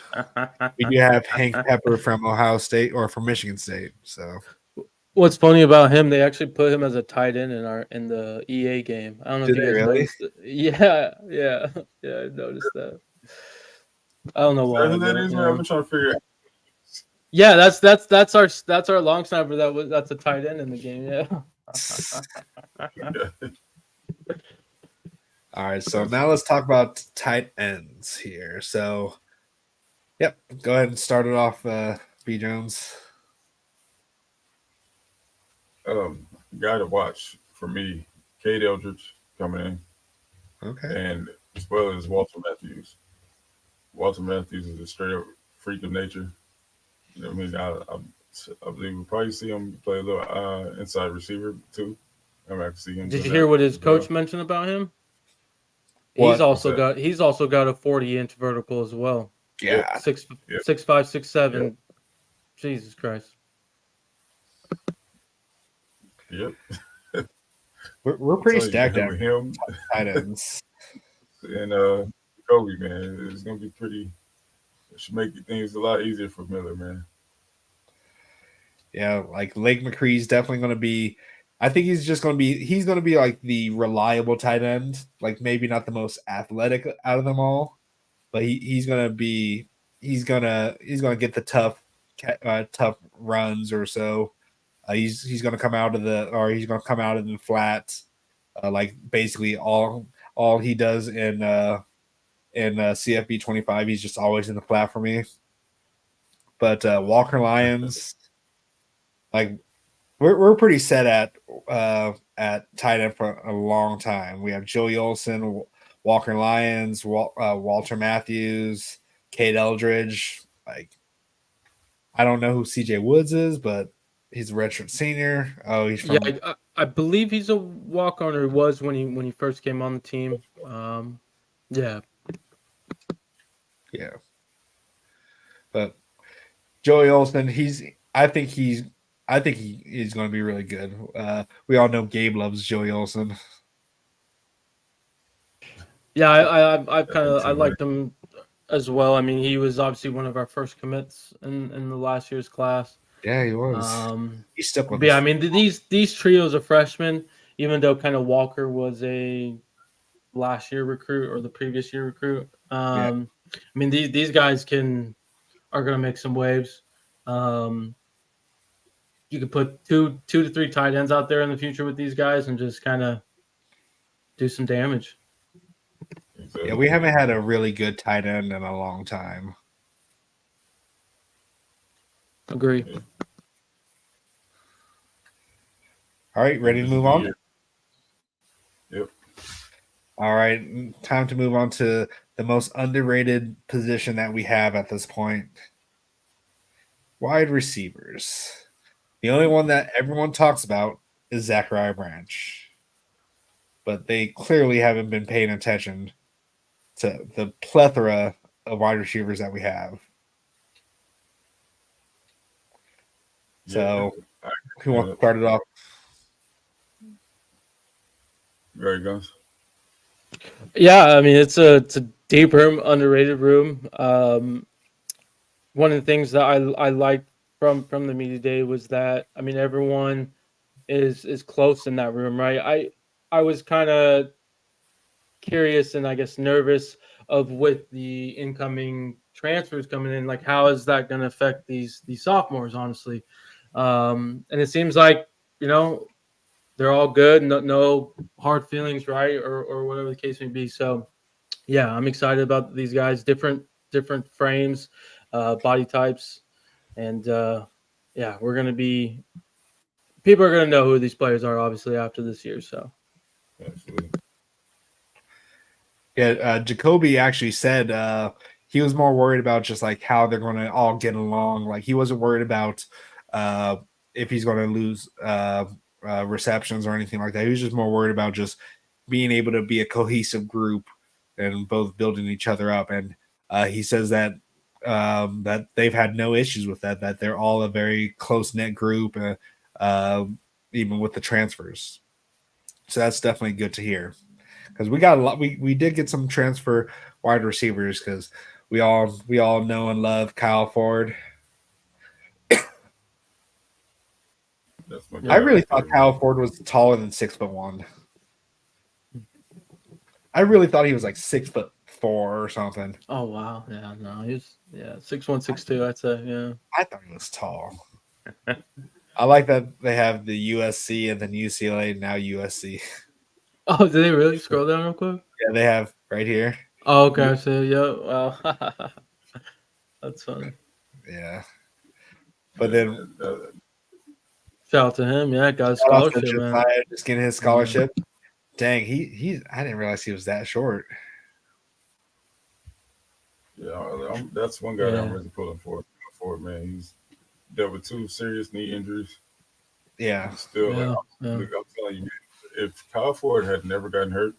Speaker 4: We do have Hank Pepper from Ohio State or from Michigan State. So
Speaker 3: what's funny about him, they actually put him as a tight end in the EA game. I don't know if you guys noticed it. Yeah, I noticed that. I don't know why.
Speaker 2: That is, man. I'm trying to figure out.
Speaker 3: Yeah, that's our long snapper. That's a tight end in the game. Yeah.
Speaker 4: All right, so now let's talk about tight ends here. So, yep, go ahead and start it off, B. Jones.
Speaker 2: Guy to watch for me, Cade Eldridge coming in.
Speaker 4: Okay.
Speaker 2: And as well as Walter Matthews. Walter Matthews is a straight up freak of nature. You know what I mean? I believe we'll probably see him play a little inside receiver too. I'm actually see him.
Speaker 3: Did you hear what his coach mentioned about him?
Speaker 4: What?
Speaker 3: He's also got a 40-inch vertical as well.
Speaker 4: Yeah.
Speaker 3: 6'5", 6'7".
Speaker 2: Yep.
Speaker 3: Jesus Christ.
Speaker 2: Yep.
Speaker 4: We're pretty stacked
Speaker 2: out
Speaker 4: with
Speaker 2: him.
Speaker 4: Tight ends.
Speaker 2: And Kobe, man, it's gonna be pretty. It should make things a lot easier for Miller, man.
Speaker 4: Yeah, like Lake McCree's definitely going to be. I think he's going to be like the reliable tight end. Like maybe not the most athletic out of them all, but he's going to get the tough runs or so. He's going to come out of the flat, like basically all he does in CFB 25. He's just always in the flat for me. But Walker Lyons, like we're pretty set at tight end for a long time. We have Joey Olsen, Walker Lyons, Walter Matthews, Cade Eldridge. Like I don't know who CJ Woods is, but he's a redshirt senior. Oh, he's from
Speaker 3: I believe he's a walk-on, or he was when he first came on the team. Yeah.
Speaker 4: But Joey Olsen, I think he is going to be really good. We all know Gabe loves Joey Olsen.
Speaker 3: Yeah, I liked him as well. I mean, he was obviously one of our first commits in the last year's class.
Speaker 4: Yeah, he was. He's stuck with
Speaker 3: us. Yeah, I mean, these trios of freshmen, even though kind of Walker was a last year recruit or the previous year recruit. I mean, these guys are going to make some waves. You could put two to three tight ends out there in the future with these guys and just kind of do some damage.
Speaker 4: Yeah, we haven't had a really good tight end in a long time.
Speaker 3: Agree.
Speaker 4: All right, ready to move on?
Speaker 2: Yep.
Speaker 4: All right, time to move on to the most underrated position that we have at this point. Wide receivers. The only one that everyone talks about is Zachariah Branch. But they clearly haven't been paying attention to the plethora of wide receivers that we have. So, who wants to start it off?
Speaker 2: Very good.
Speaker 3: Yeah, I mean it's a deep room, underrated room. One of the things that I like from the media day was that, I mean, everyone is close in that room, right? I was kind of curious and I guess nervous of with the incoming transfers coming in, like how is that going to affect these sophomores, honestly? And it seems like, you know, they're all good, no hard feelings, right, or whatever the case may be. So yeah, I'm excited about these guys, different frames, body types, and yeah, we're gonna be people are gonna know who these players are, obviously, after this year. So
Speaker 2: Absolutely.
Speaker 4: Yeah, Jacoby actually said he was more worried about just like how they're going to all get along. Like he wasn't worried about uh, if he's going to lose receptions or anything like that. He was just more worried about just being able to be a cohesive group and both building each other up. And he says that that they've had no issues with that. That they're all a very close knit group, even with the transfers. So that's definitely good to hear because we got a lot. We did get some transfer wide receivers because we all know and love Kyle Ford.
Speaker 2: That's my
Speaker 4: I
Speaker 2: guy
Speaker 4: really
Speaker 2: right
Speaker 4: thought
Speaker 2: there, man.
Speaker 4: Kyle Ford was taller than 6'1". I really thought he was like 6'4" or something.
Speaker 3: oh wow, yeah, no, he's 6'1", 6'2", I'd say, yeah.
Speaker 4: I thought he was tall. I like that they have the USC and then UCLA now USC.
Speaker 3: Oh, did they really scroll down real quick?
Speaker 4: Yeah, they have right here.
Speaker 3: Oh, okay, so yeah, wow, that's funny.
Speaker 4: Yeah, but
Speaker 2: Yeah,
Speaker 4: then
Speaker 3: Shout out to him, yeah, got a
Speaker 4: shout out to
Speaker 3: scholarship, man.
Speaker 4: Josiah just getting his
Speaker 3: Yeah.
Speaker 4: scholarship. Dang, he's. I didn't realize he was that short.
Speaker 2: that's one guy that I'm
Speaker 3: Yeah.
Speaker 2: really pulling for, man. He's dealt with 2 serious knee injuries.
Speaker 4: Yeah,
Speaker 2: He's still,
Speaker 3: Yeah, yeah.
Speaker 2: look, I'm telling you, man, if Kyle Ford had never gotten hurt,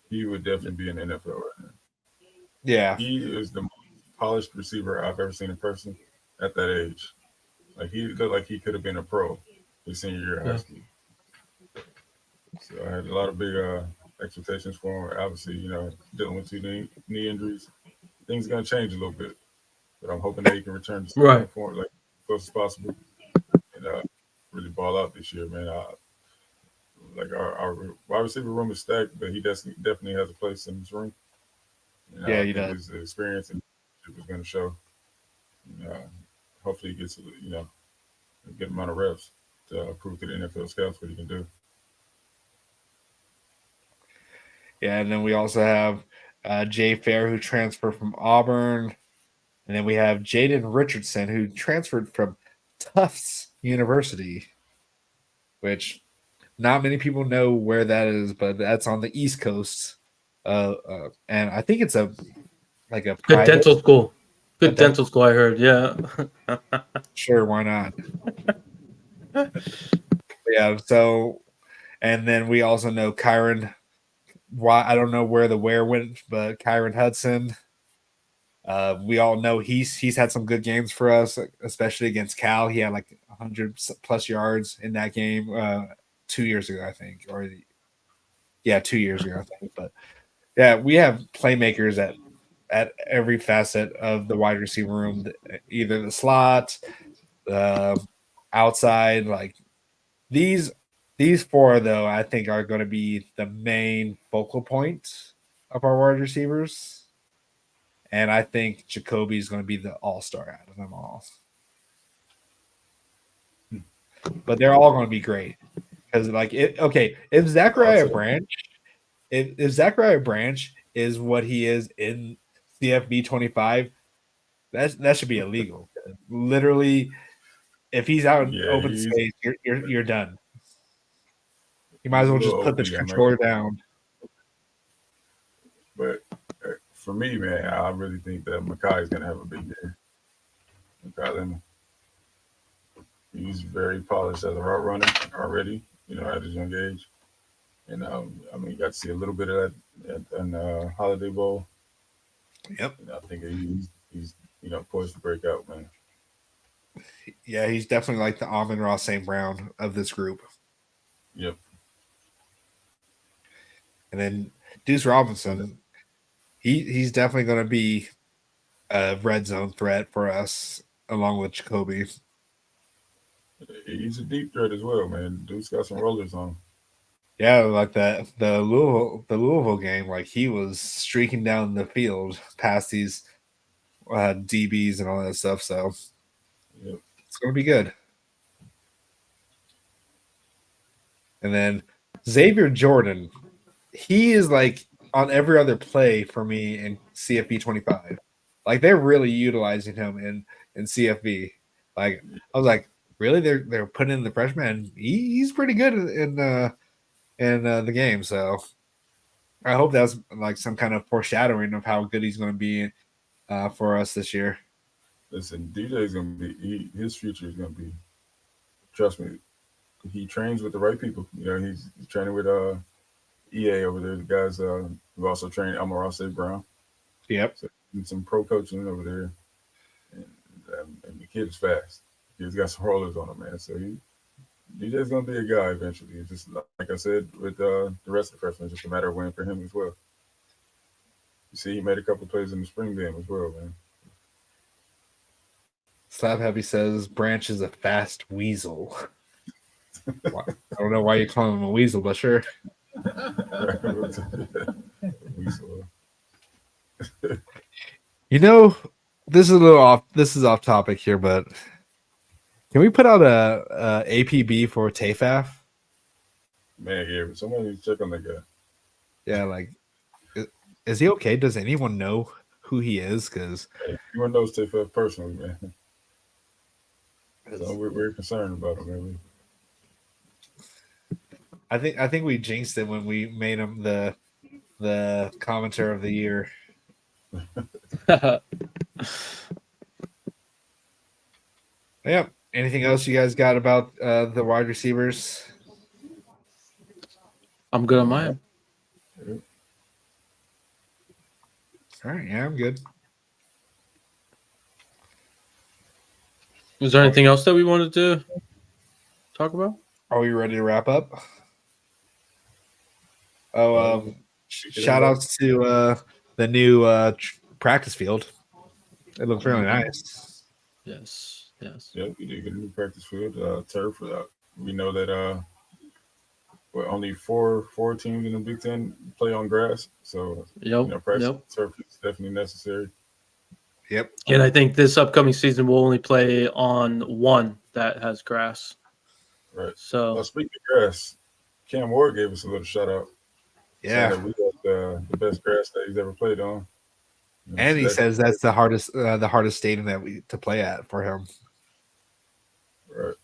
Speaker 2: he would definitely be in the NFL right now.
Speaker 4: yeah,
Speaker 2: He is the most polished receiver I've ever seen in person at that age. Like he looked like he could have been a pro his senior year of high
Speaker 3: Yeah.
Speaker 2: school. So I had a lot of big expectations for him. Obviously, dealing with 2 knee injuries, things are gonna change a little bit. But I'm hoping that he can return to
Speaker 3: Right.
Speaker 2: form like close as possible and really ball out this year, man. Like our wide receiver room is stacked, but he definitely has a place in this room.
Speaker 4: yeah,
Speaker 2: I
Speaker 4: he
Speaker 2: think
Speaker 4: does.
Speaker 2: his experience and is going to show. Uh, hopefully, he gets a good amount of reps to prove to the NFL scouts what he can do.
Speaker 4: Yeah, and then we also have Jay Fair who transferred from Auburn, and then we have Jaden Richardson who transferred from Tufts University, which not many people know where that is, but that's on the East Coast. And I think it's a
Speaker 3: Good
Speaker 4: private.
Speaker 3: dental school. Good
Speaker 4: dental-
Speaker 3: dental school, I heard. Yeah.
Speaker 4: Sure, why not? Yeah. So, and then we also know Kyron. Why I don't know where the where went, but Kyron Hudson. We all know he's had some good games for us, especially against Cal. He had like 100 plus yards in that game 2 years ago, I think, 2 years ago, I think. But yeah, we have playmakers at every facet of the wide receiver room, either the slot, the outside. Like these 4 though, I think are going to be the main focal point of our wide receivers. And I think Jacoby is going to be the all-star out of them all. But they're all going to be great. Because if Zachariah Branch, if Zachariah Branch is what he is in CFB 25, that should be illegal. Literally, if he's out in open space, you're done. You might as well just put the controller down.
Speaker 2: But for me, man, I really think that Makai is going to have a big year. Makai Lemon. He's very polished as a route runner already, at his young age. And you got to see a little bit of that in Holiday Bowl.
Speaker 4: Yep.
Speaker 2: And I think he's poised to break out, man.
Speaker 4: Yeah, he's definitely like the Amon-Ra St. Brown of this group.
Speaker 2: Yep.
Speaker 4: And then Deuce Robinson, he's definitely going to be a red zone threat for us. along with Jacoby.
Speaker 2: He's a deep threat as well, man. Dude's got some rollers on him.
Speaker 4: Yeah, like that the Louisville game, like he was streaking down the field past these DBs and all that stuff. So
Speaker 2: Yep.
Speaker 4: it's gonna be good. And then Xavier Jordan, he is like on every other play for me in CFB 25. Like they're really utilizing him in CFB. Like I was like, really? They're putting in the freshman. He's pretty good in the game. So I hope that's like some kind of foreshadowing of how good he's going to be for us this year.
Speaker 2: Listen, DJ's gonna be his future is gonna be. Trust me, he trains with the right people. You know, he's training with EA over there. The guys who also trained Amara St. Brown.
Speaker 4: Yep.
Speaker 2: So some pro coaching over there, and the kid is fast. He's got some rollers on him, man. So DJ's gonna be a guy eventually. It's just like I said with the rest of the freshmen, it's just a matter of when for him as well. You see, he made a couple plays in the spring game as well, man.
Speaker 4: Slab Happy says Branch is a fast weasel. I don't know why you call him a weasel, but sure. You know, this is off topic here, but can we put out a APB for Tafaf?
Speaker 2: Man, yeah, somebody needs to check on that guy.
Speaker 4: Yeah, like, is he okay? Does anyone know who he is? Because
Speaker 2: everyone knows Tiff personally, man. So we're very concerned about him, man.
Speaker 4: I think we jinxed it when we made him the commenter of the year. Yep. Anything else you guys got about the wide receivers?
Speaker 3: I'm good on my end.
Speaker 4: All right, yeah, I'm good.
Speaker 3: Was there anything else that we wanted to talk about?
Speaker 4: Are we ready to wrap up? Oh, shout outs to the new practice field. It looks really nice.
Speaker 3: Yes.
Speaker 2: Yeah, we did get a new practice field, turf. We know that only four teams in the Big Ten play on grass, so practice turf is definitely necessary.
Speaker 4: Yep.
Speaker 3: And I think this upcoming season we'll only play on one that has grass.
Speaker 2: Right.
Speaker 3: So
Speaker 2: speaking of grass, Cam Ward gave us a little shout out.
Speaker 4: Yeah.
Speaker 2: Saying that we got the best grass that he's ever played on.
Speaker 4: And he says that's the hardest stadium to play at for him.
Speaker 2: Right.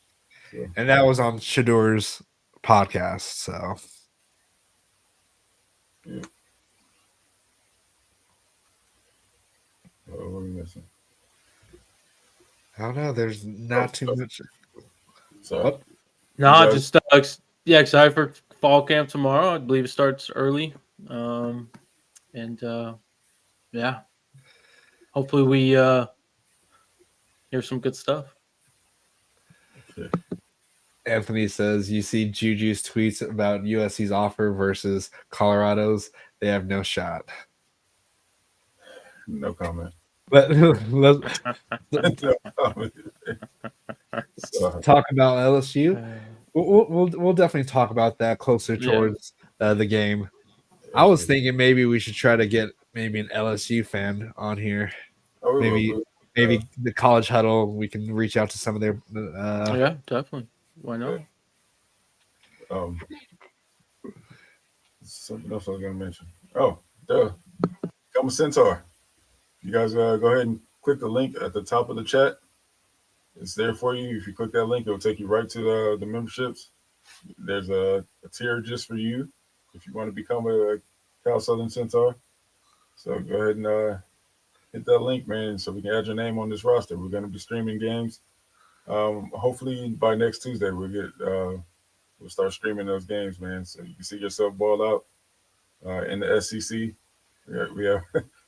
Speaker 2: So,
Speaker 4: and that was on Shadur's podcast. So.
Speaker 2: Yeah. What are we missing?
Speaker 4: I don't know. There's not too much.
Speaker 2: So,
Speaker 3: no, just excited for fall camp tomorrow. I believe it starts early, yeah. Hopefully we hear some good stuff.
Speaker 2: Okay.
Speaker 4: Anthony says, you see Juju's tweets about USC's offer versus Colorado's. They have no shot.
Speaker 2: No comment.
Speaker 4: Let's talk about LSU. We'll definitely talk about that closer towards the game. I was thinking maybe we should try to get maybe an LSU fan on here. Maybe the college huddle. We can reach out to some of their.
Speaker 3: Yeah, definitely. Why not?
Speaker 2: Something else I was going to mention. Oh, Come Centaur. You guys go ahead and click the link at the top of the chat. It's there for you. If you click that link, it'll take you right to the memberships. There's a tier just for you if you want to become a Cal Southern Centaur. So go ahead and hit that link, man, so we can add your name on this roster. We're going to be streaming games. Hopefully by next Tuesday we'll start streaming those games, man, so you can see yourself ball out in the SEC. We have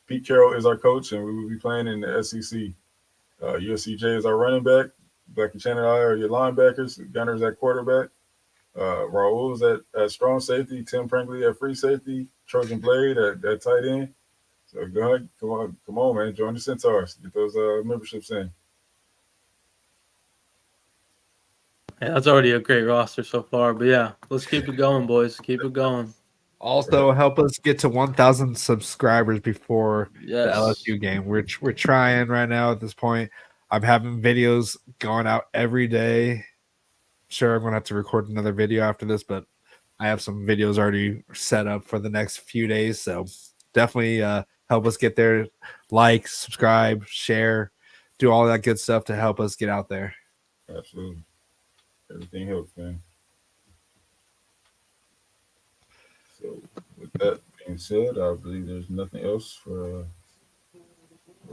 Speaker 2: Pete Carroll is our coach, and we will be playing in the SEC. USCJ is our running back. Blackie Chan and I are your linebackers. Gunner's at quarterback. Raul's at strong safety. Tim Pringley at free safety. Trojan Blade at tight end. So go ahead, come on, man. Join the Centaurs. Get those memberships in.
Speaker 3: Yeah, that's already a great roster so far. But yeah, let's keep it going, boys. Keep it going.
Speaker 4: Also, help us get to 1,000 subscribers before the
Speaker 3: Yes.
Speaker 4: LSU game. We're trying right now at this point. I'm having videos going out every day. Sure, I'm gonna have to record another video after this, but I have some videos already set up for the next few days. So definitely help us get there. Like, subscribe, share, do all that good stuff to help us get out there.
Speaker 2: Absolutely. Everything helps, man. So, with that being said, I believe there's nothing else for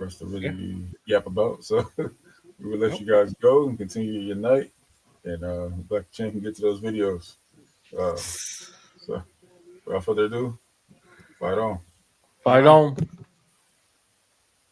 Speaker 2: us to really yap about. So, we will let you guys go and continue your night. And Black Chain can get to those videos. So, without further ado, fight on.
Speaker 3: Fight on.